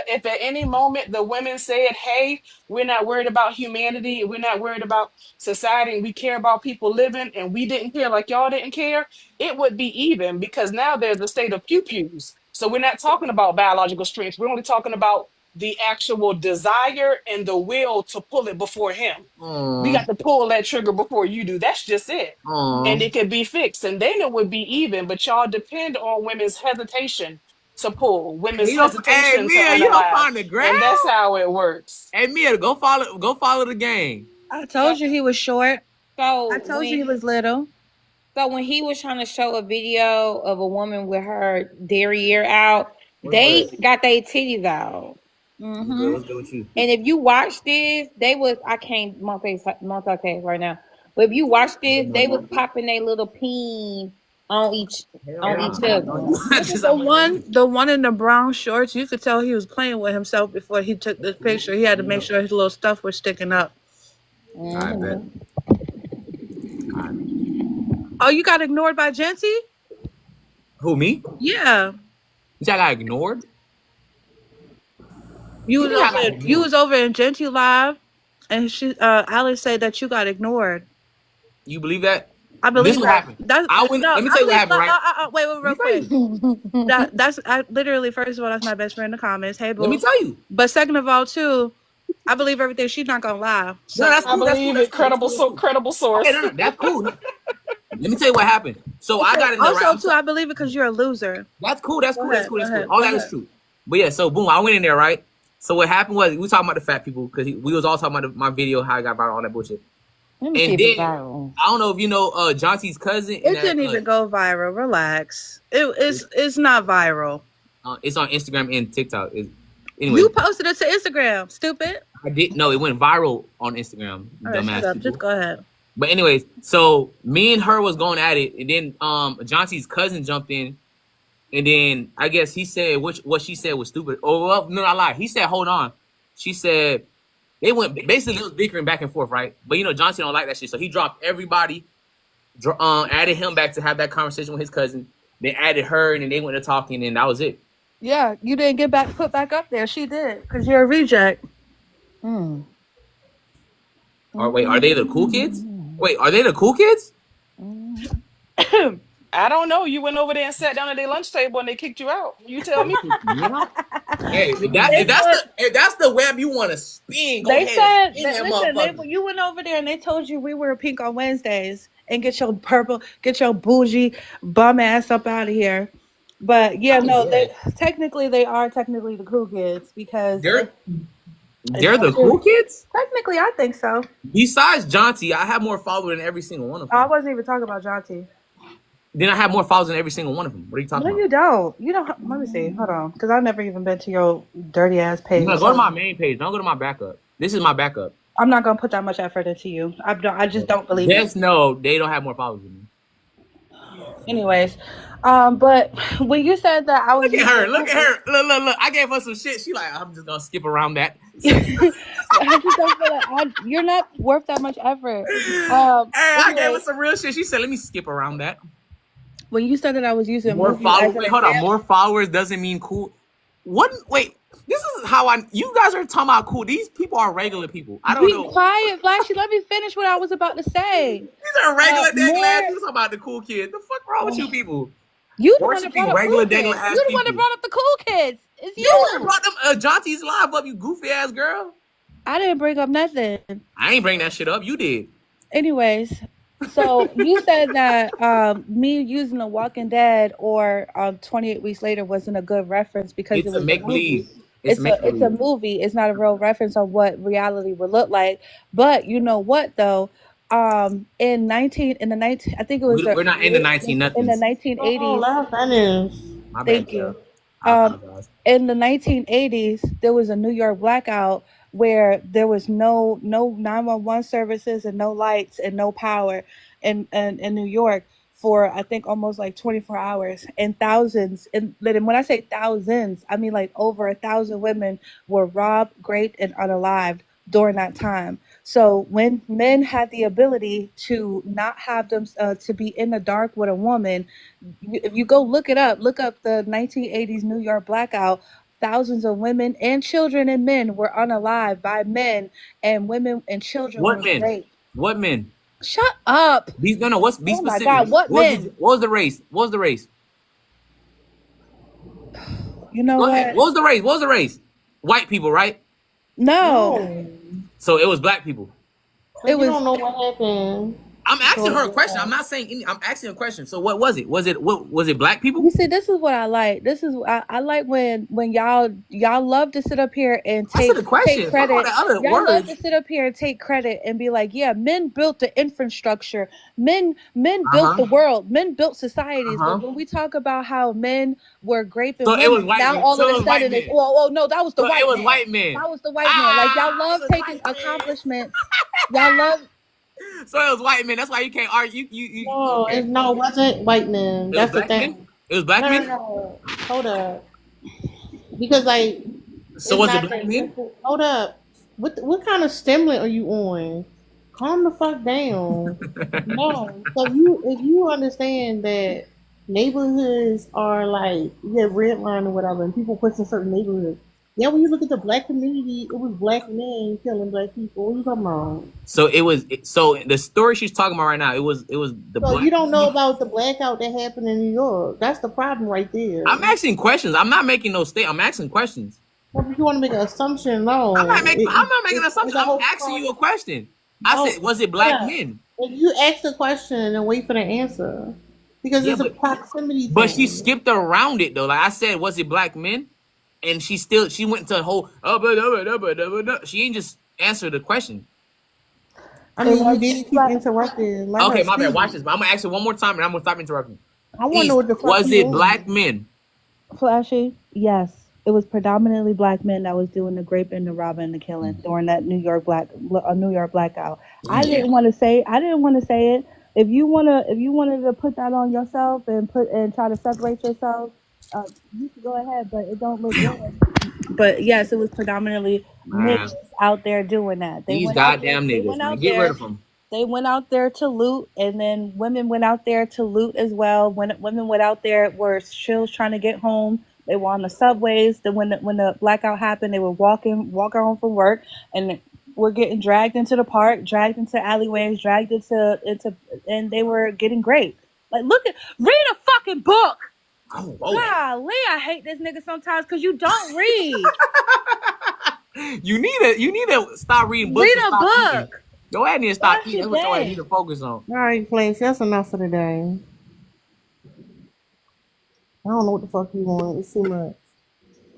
if at any moment the women said, "Hey, we're not worried about humanity. We're not worried about society. And we care about people living, and we didn't care like y'all didn't care," it would be even because now there's a state of pew pews. So we're not talking about biological strength. We're only talking about the actual desire and the will to pull it before him. We Oh, got to pull that trigger before you do. That's just it. oh. And it could be fixed. And then it would be even, but y'all depend on women's hesitation to pull, Hey, women's hey, hesitation to Mia, you don't unalive. find the ground? And that's how it works. Hey, Mia, go follow the game. I So, told you he was short. I so told you he was little. when he was trying to show a video of a woman with her derriere out, What's they good? got their titties out. What's Mm-hmm. good? What's good with you? And if you watch this, I can't multitask right now. But if you watch this, they was popping their little peen on each other. Look at the one in the brown shorts. You could tell he was playing with himself before he took this picture. He had to make sure his little stuff was sticking up. I bet. Oh, you got ignored by Genty? Who, me? Yeah. You said I got ignored? You What was do you mean I over got you ignored? was over in Genty Live, and Alice said that you got ignored. You believe that? I This believe is what that. happened. That's Let me tell you what happened, right? Wait, real Let me quick. tell you. I literally, first of all, that's my best friend in the comments. Hey, Let me boo. tell you. But second of all, too, I believe everything. She's not gonna lie. No, So that's I cool. That's cool. believe That's it. cool. That's cool. That's cool. Credible Okay, source. no, that's cool. No. Let me tell you what happened. So I got in there, right? also, too, I believe it because you're a loser. That's cool. That's cool. That's cool. That's cool. Go All that ahead. is true. But yeah, so boom, I went in there, right? So what happened was we were talking about the fat people because we was all talking about my video, how I got viral, all that bullshit. Let me see And if it's then viral. I don't know if you know John C's cousin. It didn't even go viral. Relax. It's not viral. It's on Instagram and TikTok. Anyway, You posted it to Instagram. Stupid. I didn't know it went viral on Instagram. All right, shut Dumbass up. people. Just go ahead. But anyways, so me and her was going at it, and then John C's cousin jumped in, and then I guess he said what she said was stupid. Oh well, no, I lied. He said, "Hold on." She said they went basically it was bickering back and forth, right? But you know John C don't like that shit, so he dropped everybody, added him back to have that conversation with his cousin. Then added her, and then they went to talking, and that was it. Yeah, you didn't put back up there. She did because you're a reject. Wait, are they the cool kids? Wait, are they the cool kids? I don't know. You went over there and sat down at their lunch table and they kicked you out. You tell me. Yeah. Hey, if that's the web you want to spin, go They ahead. said, And spin that listen, motherfucker. you went over there and they told you we wear pink on Wednesdays and get your bougie bum ass up out of here. But yeah, I no, guess. they are technically the cool kids because They're it's they're up the to cool kids. technically I think so. Besides Jonty, I have more followers than every single one of I them. wasn't even talking about Jonty. Then I have more followers than every single one of them. What are you No, talking about? you don't. You don't. Let me see. Hold on, because I've never even been to your dirty ass page. No, go to my main page. Don't go to my backup. This is my backup. I'm not gonna put that much effort into you. I just don't believe it. Just know they don't have more followers than me. Anyways, but when you said that I was Look at her. Look at her. Look. I gave her some shit. She like, I'm just gonna skip around that. I just don't feel like you're not worth that much effort. Hey, I gave her Anyway, some real shit. She said, let me skip around that. when you said that I was using More movies followers. as an Wait, hold on. example, More followers doesn't mean cool. What? Wait. This is how you guys are talking about cool. These people are regular people. I don't be know. quiet, Flashy. Let me finish what I was about to say. These are regular More. degular. You talking about the cool kids. The fuck wrong with you people? You the one that Worshiping brought up regular cool kids. degular ass You the one that people. brought up the cool kids. It's You the one that you. brought them Jonty's live up, you goofy ass girl. I didn't bring up nothing. I ain't bring that shit up. You did. Anyways, so you said that me using The Walking Dead or 28 Weeks Later wasn't a good reference because It's it a was make a movie. believe. It's make It's a believe. movie. It's not a real reference on what reality would look like. But you know what though? In the 19 I think it was We're not in the 19 in the nothings. 1980s. Oh, let her finish. My bad, Thank Tara. you. I Um, apologize. in the 1980s, there was a New York blackout where there was no 911 services and no lights and no power in New York for I think almost like 24 hours, and thousands, and when I say thousands, I mean like over 1,000 women were robbed, raped, and unalived during that time. So when men had the ability to not have them to be in the dark with a woman, if you go look up the 1980s New York blackout. Thousands of women and children and men were unalived by men, and women and children What were men? raped. What men? Shut up! Be no. What's be Oh my specific? God, what men? What was the race? What was the race? You know Go ahead. what? What was the race? What was the race? White people, right? No, No. So it was black people. But it you was. don't know what happened. I'm asking her a question. So, I'm not saying any. I'm asking a question. So what was it? Was it black people? You see, this is what I like. This is I like when y'all love to sit up here and Answer the take question. Fuck all credit. the other Y'all love to words. sit up here and take credit and be like, yeah, men built the infrastructure. Men built the Uh-huh. world. Men built societies. Uh-huh. But when we talk about how men were raping So it was women, white now men. all So of it a was white sudden it's men. oh no, that was the So white it was man. white men. That was the white man. Like y'all It love was taking white men. accomplishments. Y'all love. So it was white men. That's why you can't argue. You no, okay? it wasn't white men. It was That's the black men. thing. It was black No, men. Hold up. Because like So it's was it not black that men? simple. Hold up. What kind of stimulant are you on? Calm the fuck down. No. So if you understand that neighborhoods are like you have red line or whatever and people push in certain neighborhoods. Yeah, when you look at the black community, it was black men killing black people. What are you talking about? So it was. So the story she's talking about right now. It was the So black. you don't know about the blackout that happened in New York. That's the problem right there. I'm asking questions. I'm not making no state. I'm asking questions. Well, if you want to make an assumption, no. I'm not making an It's assumption. a I'm whole asking you a problem. question. I No, said, was it black yeah. men? If you ask the question and wait for the answer, because Yeah, it's a proximity but she thing. skipped around it though. Like I said, was it black men? And she went to a whole. She ain't just answered the question. I mean, you did keep interrupting. Let Okay, her my bad. speak. Watch this. But I'm gonna ask you one more time, and I'm gonna stop interrupting. I want to know what the fuck Was you it doing. black men? Flashy, yes. It was predominantly black men that was doing the raping, the robbing, the killing during that New York blackout. I didn't want to say it. If you wanted to put that on yourself and try to separate yourself, you can go ahead, but it don't look good. But yes, it was predominantly Man, niggas out there doing that. these goddamn niggas, man. Get rid of them. They went out there to loot, and then women went out there to loot as well. When women went out there, were still trying to get home. They were on the subways. When the blackout happened, they were walking home from work, and were getting dragged into the park, dragged into alleyways, dragged into, and they were getting raped. Like, read a fucking book. Oh, Golly, I hate this nigga sometimes because you don't read. You need to stop reading books. Read and a stop book. eating. Go ahead and stop That's eating. your That's what you day. need to focus on. All right, Flash, that's enough for today. I don't know what the fuck you want. It's too much.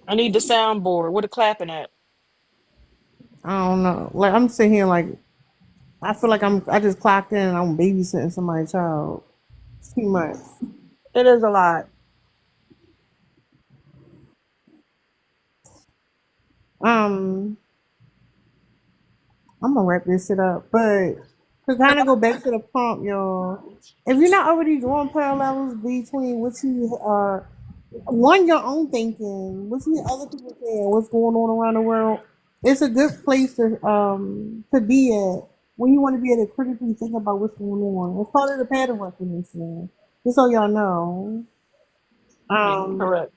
I need the soundboard. What the clapping at? I don't know. Like I'm sitting here like I feel like I just clocked in and I'm babysitting somebody's child. It's too much. It is a lot. Um, I'm gonna wrap this shit up, but to kind of go back to the prompt, y'all. If you're not already drawing parallels between what you one your own thinking, what you hear other people saying, what's going on around the world, it's a good place to be at when you want to be able to critically think about what's going on. It's part of the pattern recognition. Just so y'all know. Yeah, Um, correct.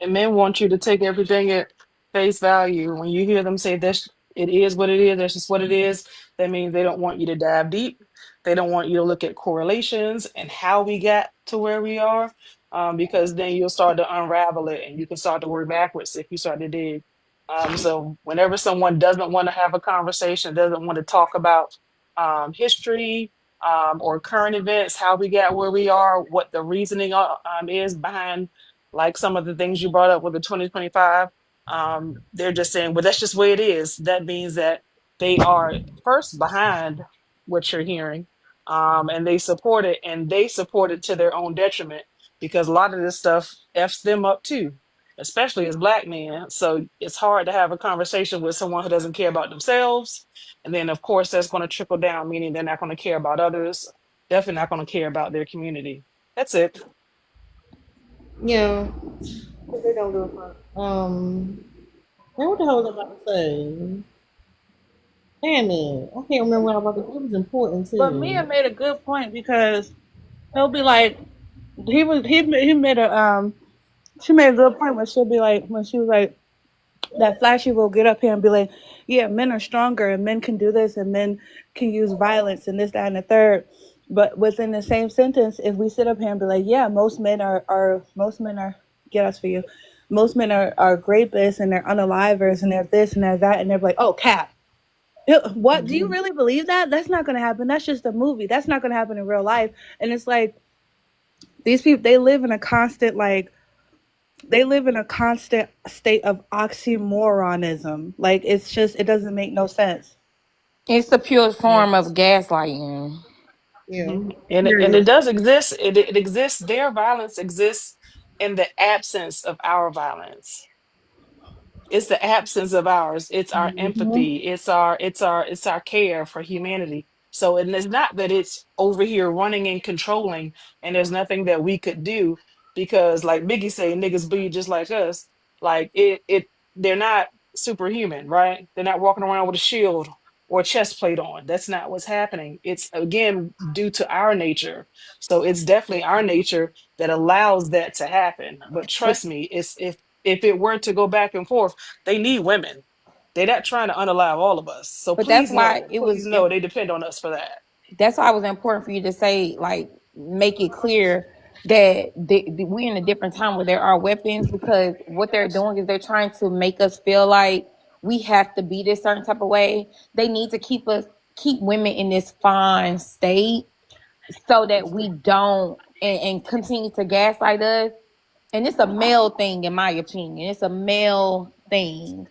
And men want you to take everything at face value. When you hear them say this, it is what it is, that's just what it is, that means they don't want you to dive deep. They don't want you to look at correlations and how we got to where we are, because then you'll start to unravel it and you can start to work backwards if you start to dig. So whenever someone doesn't want to have a conversation, doesn't want to talk about history, or current events, how we got where we are, what the reasoning is behind like some of the things you brought up with the 2025, they're just saying, well, that's just the way it is. That means that they are first behind what you're hearing, and they support it to their own detriment because a lot of this stuff f's them up too, especially as black men. So it's hard to have a conversation with someone who doesn't care about themselves, and then of course that's going to trickle down, meaning they're not going to care about others, definitely not going to care about their community. That's it. yeah, 'cause they don't give a fuck. Man, what the hell was I about to say? Damn it, I can't remember what I was about to say. It was important But Mia too. made a good point because he'll be like, he made a she made a good point when she'll be like when she was like that Flashy will get up here and be like, yeah, men are stronger and men can do this and men can use violence and this, that, and the third. But within the same sentence, if we sit up here and be like, yeah, most men are get us for you. Most men are rapists and they're unalivers and they're this and they're that and they're like, oh cap. What do you really believe that? That's not gonna happen. That's just a movie. That's not gonna happen in real life. And it's like these people they live in a constant state of oxymoronism. Like it's just it doesn't make no sense. It's the pure Yeah. form of gaslighting. Yeah, And it period. does exist. It exists. Their violence exists in the absence of our violence. It's the absence of ours. It's our Mhm. empathy. It's our care for humanity. So and it's not that it's over here running and controlling and there's nothing that we could do because like Biggie say niggas bleed just like us. Like they're not superhuman, right? They're not walking around with a shield or a chest plate on. That's not what's happening. It's again due to our nature. So it's definitely our nature that allows that to happen. But But trust me, it's if it were to go back and forth, they need women. They're not trying to unalive all of us. So But that's why please know they depend on us for that. that's why it was important for you to say, like, make it clear that we're in a different time where there are weapons, because what they're doing is they're trying to make us feel like we have to be this certain type of way. They need to keep women in this fine state so that we don't and continue to gaslight us. And it's a male thing, in my opinion. It's a male thing,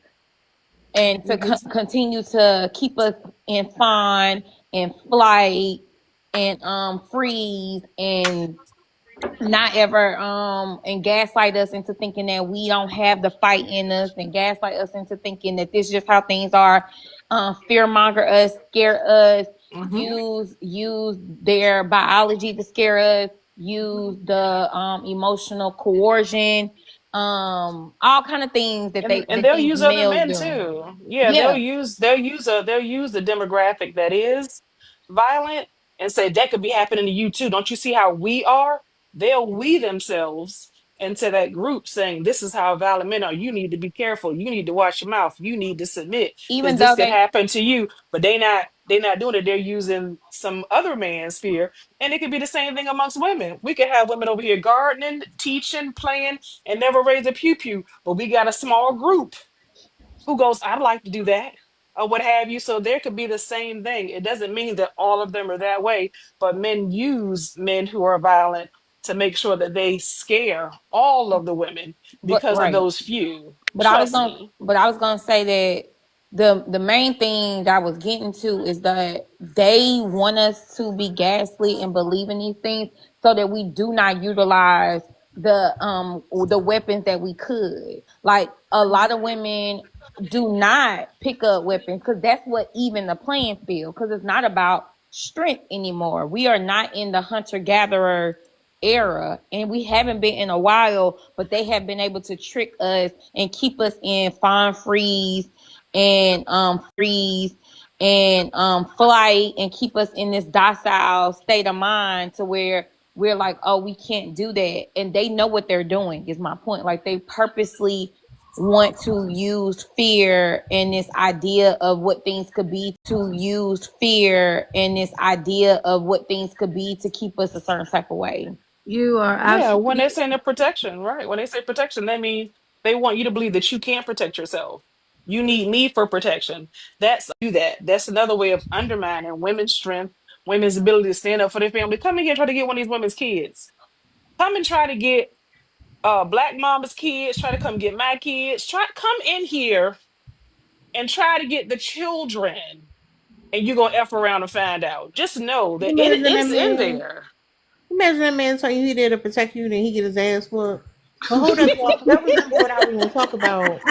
and to continue to keep us in fun and flight and freeze and not ever and gaslight us into thinking that we don't have the fight in us, and gaslight us into thinking that this is just how things are, fear monger us, scare us, Hmm. use their biology to scare us, use the emotional coercion, all kind of things And that they'll these use other males men do. too. Yeah, Yeah, they'll use the demographic that is violent and say that could be happening to you too. Don't you see how we are? They'll we themselves into that group saying this is how violent men are. You need to be careful. You need to watch your mouth. You need to submit because even this though could they happen to you. But they not doing it. They're using some other man's fear. And it could be the same thing amongst women. We could have women over here gardening, teaching, playing, and never raise a pew pew. But we got a small group who goes, I'd like to do that, or what have you. So there could be the same thing. It doesn't mean that all of them are that way, but men use men who are violent to make sure that they scare all of the women But because of right. those few. But Trust me. I was gonna say that the main thing that I was getting to is that they want us to be gaslit and believe in these things so that we do not utilize the weapons that we could. Like a lot of women do not pick up weapons because that's what even the playing field, because it's not about strength anymore. We are not in the hunter gatherer era, and we haven't been in a while, but they have been able to trick us and keep us in fawn freeze and flight, and keep us in this docile state of mind to where we're like, oh, we can't do that. And they know what they're doing, is my point. Like, they purposely want to use fear and this idea of what things could be, to use fear and this idea of what things could be to keep us a certain type of way. You are Yeah, when absolutely. they say the protection, right? When they say protection, that means they want you to believe that you can't protect yourself. You need me for protection. That's do that. That's another way of undermining women's strength, women's ability to stand up for their family. Come in here and try to get one of these women's kids. Come and try to get black mama's kids, try to come get my kids. Come in here and try to get the children, and you're gonna F around and find out. Just know that Imagine that it's in man. there. Imagine that man telling you he there to protect you, then he get his ass whooped. But hold up, y'all, because I remember what I was going to talk about.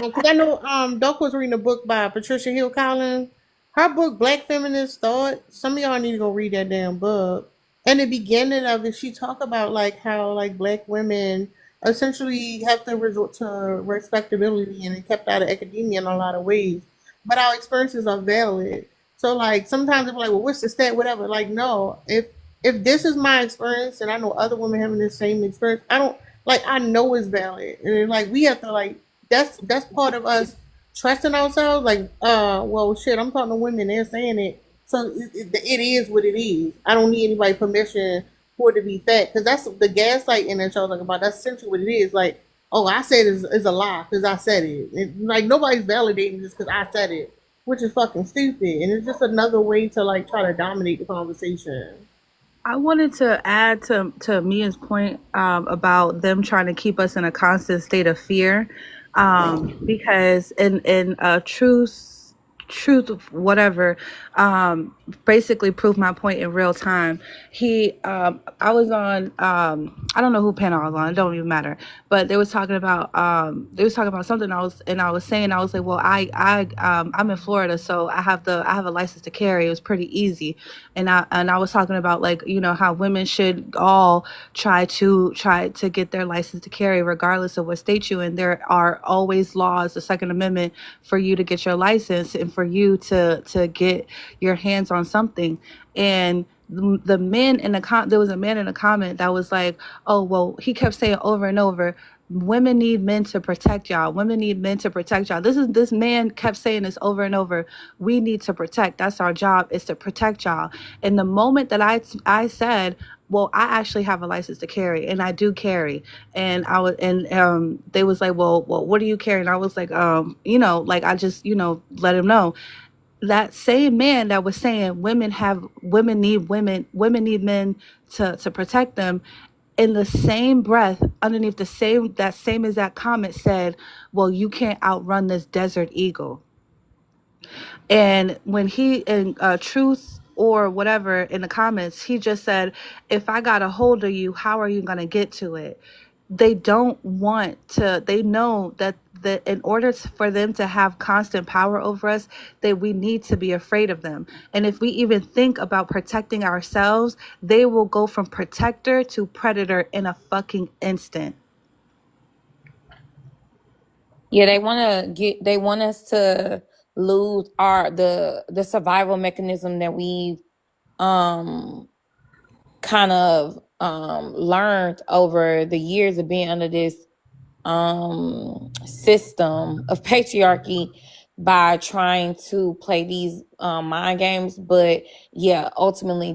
Because I know Doc was reading a book by Patricia Hill Collins. Her book, Black Feminist Thought. Some of y'all need to go read that damn book. And the beginning of it, she talked about like how like black women essentially have to resort to respectability and kept out of academia in a lot of ways. But our experiences are valid. So like sometimes they're like, well, what's the stat? Whatever. Like, no, if this is my experience and I know other women having the same experience, I don't like I know it's valid. And like we have to like that's part of us trusting ourselves. Like, well shit, I'm talking to women, they're saying it. So it is what it is. I don't need anybody's permission for it to be fact. Because that's the gaslighting that y'all talking about. That's essentially what it is. Like, oh, I said it's a lie because I said it. Like nobody's validating this because I said it, which is fucking stupid. And it's just another way to like try to dominate the conversation. I wanted to add to Mia's point about them trying to keep us in a constant state of fear, because in truth whatever, basically proved my point in real time. I was on, I don't know who panel I was on, it don't even matter, but they was talking about something. I was saying, I was like, well, I'm in Florida, so I have a license to carry. It was pretty easy. And I was talking about, like, you know, how women should all try to get their license to carry regardless of what state you in. There are always laws, the Second Amendment, for you to get your license and for you to get your hands on something. And the men in there was a man in a comment that was like, oh, well, he kept saying over and over, women need men to protect y'all. Women need men to protect y'all. This man kept saying this over and over. We need to protect. That's our job, is to protect y'all. And the moment that I said, well, I actually have a license to carry, and I do carry. And they was like, well, what do you carry? And I was like, like I just, let him know. That same man that was saying women need men to protect them, in the same breath, underneath that same exact comment, said, well, you can't outrun this desert eagle. And when he, in truth or whatever, in the comments, he just said, if I got a hold of you, how are you going to get to it? They don't want to, they know that in order for them to have constant power over us, that we need to be afraid of them. And if we even think about protecting ourselves, they will go from protector to predator in a fucking instant. Yeah, they want us to lose the survival mechanism that we've kind of learned over the years of being under this system of patriarchy, by trying to play these mind games. But yeah, ultimately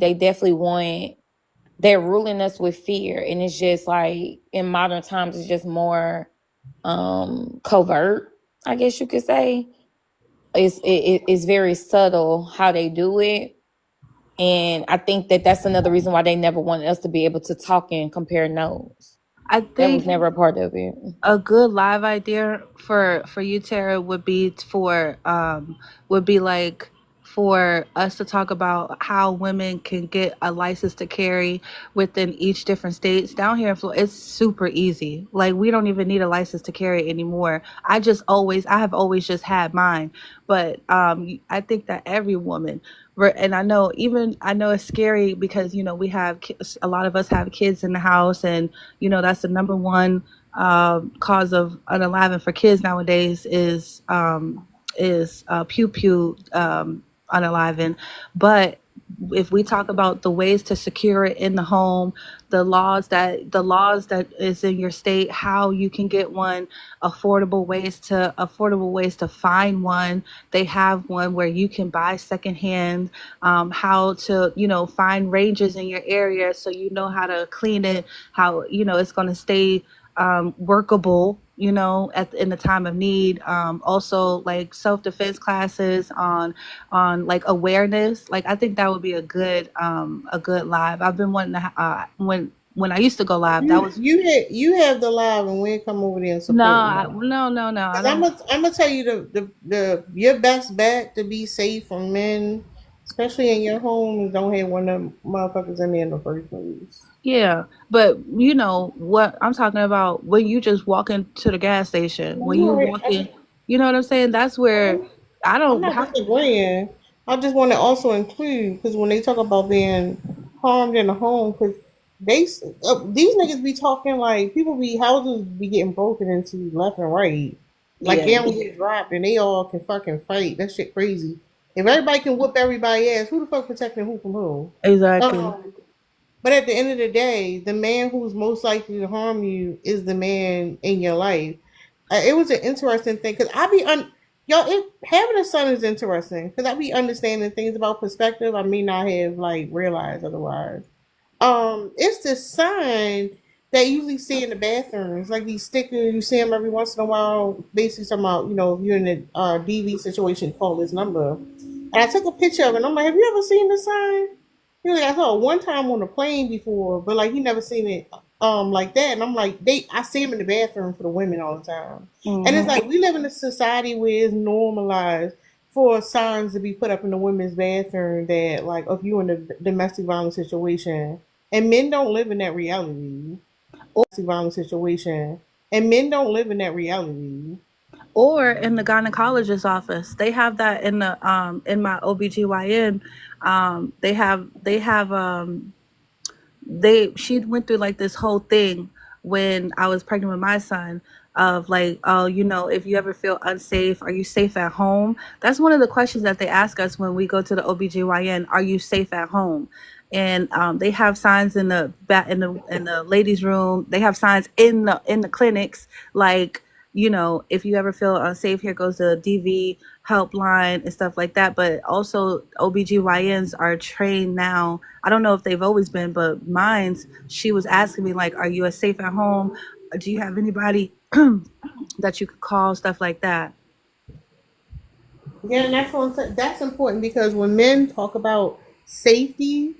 they're ruling us with fear, and it's just like in modern times it's just more covert, I guess you could say. It's very subtle how they do it, And I think that that's another reason why they never wanted us to be able to talk and compare notes. I That was think never a part of it. a good live idea for you, Tara, would be like for us to talk about how women can get a license to carry within each different states. Down here in Florida, it's super easy. Like we don't even need a license to carry anymore. I have always just had mine, but I think that every woman, and I know it's scary because we have a lot of us have kids in the house, and that's the number one cause of unaliving for kids nowadays is pew pew unaliving. But if we talk about the ways to secure it in the home, the laws that is in your state, how you can get one, affordable ways to find one. They have one where you can buy secondhand. How to find ranges in your area so you know how to clean it, how it's going to stay workable, in the time of need. Also, like self-defense classes on like awareness. Like I think that would be a good live. I've been wanting to when I used to go live. That was You have the live and we come over there and no, support you. no. I Cause I'm don't. gonna tell you the your best bet to be safe from men, especially in your home, is don't have one of them motherfuckers in there in the first place. Yeah, but you know what I'm talking about when you just walk into the gas station, when You you already, walk in, you know what I'm saying? That's where I I'm don't not have. disagreeing. I just want to also include because when they talk about being harmed in the home, because these niggas be talking like people be houses be getting broken into left and right, like they Yeah, don't get dropped and they all can fucking fight. That shit crazy. If everybody can whoop everybody ass, who the fuck protecting who from who? exactly. Um, but at the end of the day, the man who's most likely to harm you is the man in your life. It was an interesting thing because y'all. Having a son is interesting because I be understanding things about perspective I may not have like realized otherwise. It's this sign that you usually see in the bathrooms, like these stickers. You see them every once in a while. Basically, talking about if you're in a DV situation, call this number. And I took a picture of it. And I'm like, have you ever seen this sign? He was like, I saw it one time on a plane before, but like he never seen it like that. And I'm like, I see him in the bathroom for the women all the time. And it's Hmm. like we live in a society where it's normalized for signs to be put up in the women's bathroom that like if you in a domestic violence situation, and men don't live in that reality. Domestic violence situation, and men don't live in that reality. Or in the gynecologist's office, they have that in my OBGYN. She went through like this whole thing when I was pregnant with my son of like, oh, if you ever feel unsafe, are you safe at home? That's one of the questions that they ask us when we go to the OBGYN. Are you safe at home? And they have signs in the ladies' room. They have signs in the clinics like, if you ever feel unsafe, here goes the DV helpline and stuff like that. But also OBGYNs are trained now. I don't know if they've always been, but she was asking me like, are you as safe at home? Do you have anybody that you could call, stuff like that? Yeah, and that's what I'm saying. That's important because when men talk about safety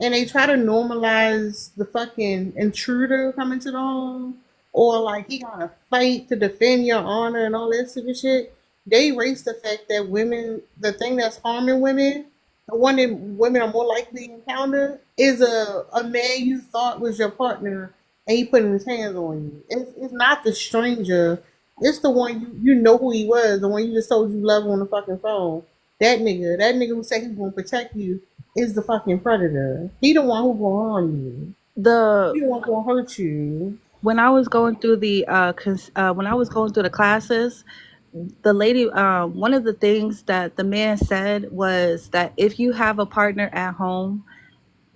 and they try to normalize the fucking intruder coming to the home, or like he gotta fight to defend your honor and all that stupid shit, they erase the fact that women, the thing that's harming women, the one that women are more likely to encounter, is a man you thought was your partner and he putting his hands on you. It's not the stranger, it's the one you know who he was, the one you just told you love on the fucking phone. That nigga who said he's gonna protect you is the fucking predator. He the one who gonna harm you. The He the one gonna hurt you. When I was going through the classes, the lady, one of the things that the man said was that if you have a partner at home,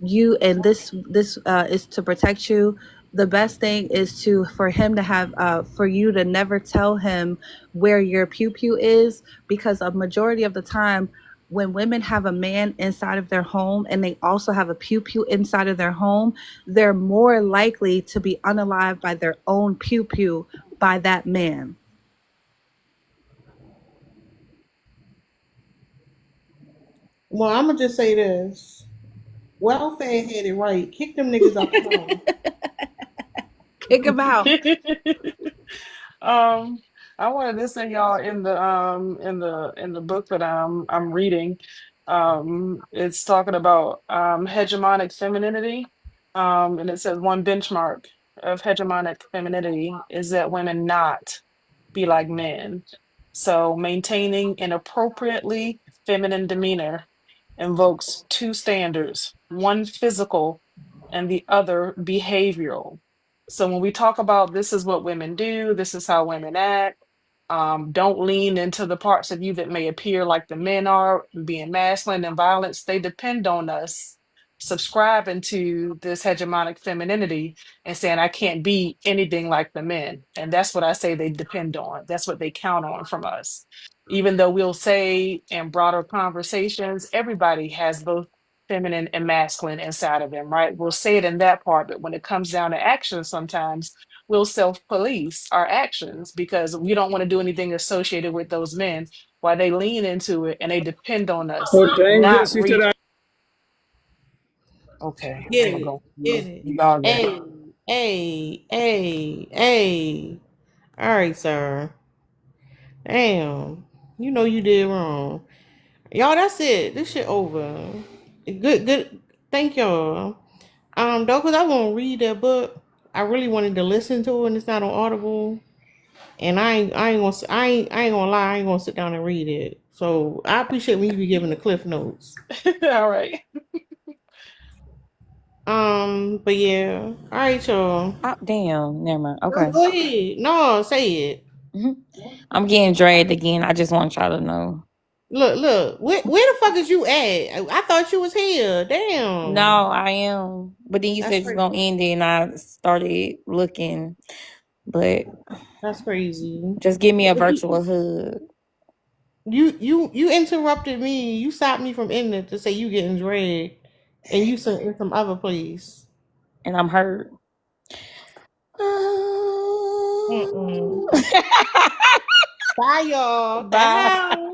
this is to protect you. The best thing is for him to have for you to never tell him where your pew pew is, because a majority of the time when women have a man inside of their home and they also have a pew pew inside of their home, they're more likely to be unalived by their own pew pew by that man. Well, I'm gonna just say this. Welfare had it right. Kick them niggas out the home. Kick him out. I wanted to send y'all in the book that I'm reading. It's talking about hegemonic femininity. And it says one benchmark of hegemonic femininity is that women not be like men. So maintaining an appropriately feminine demeanor invokes two standards, one physical and the other behavioral. So when we talk about this is what women do, this is how women act, don't lean into the parts of you that may appear like the men are, being masculine and violence. They depend on us subscribing to this hegemonic femininity and saying, I can't be anything like the men. And that's what I say they depend on. That's what they count on from us. Even though we'll say in broader conversations, everybody has both feminine and masculine inside of them, right? We'll say it in that part, but when it comes down to action, sometimes we'll self-police our actions because we don't want to do anything associated with those men while they lean into it and they depend on us. So thank you, Not sister. reach. Okay, I'm Get gonna it. go. Get it. Y'all got it. Hey. All right, sir. Damn. You know you did wrong. Y'all, that's it. This shit over. Good. Thank y'all. Though, cause I won't read that book. I really wanted to listen to it, and it's not on Audible. And I ain't gonna lie. I ain't gonna sit down and read it. So I appreciate when you be giving the cliff notes. All right. But yeah. All right, y'all. Oh, damn. Never mind. No, Okay. go ahead. No, say it. I'm getting dragged again. I just want y'all to know. Look. Where the fuck is you at? I thought you was here. Damn. No, I am. But then you That's said you're gonna end it, and I started looking. But That's crazy. just give me a virtual hug. You interrupted me. You stopped me from ending it to say you getting dragged, and you sent in some other place. And I'm hurt. Mm-mm. Bye, y'all. Bye. Bye.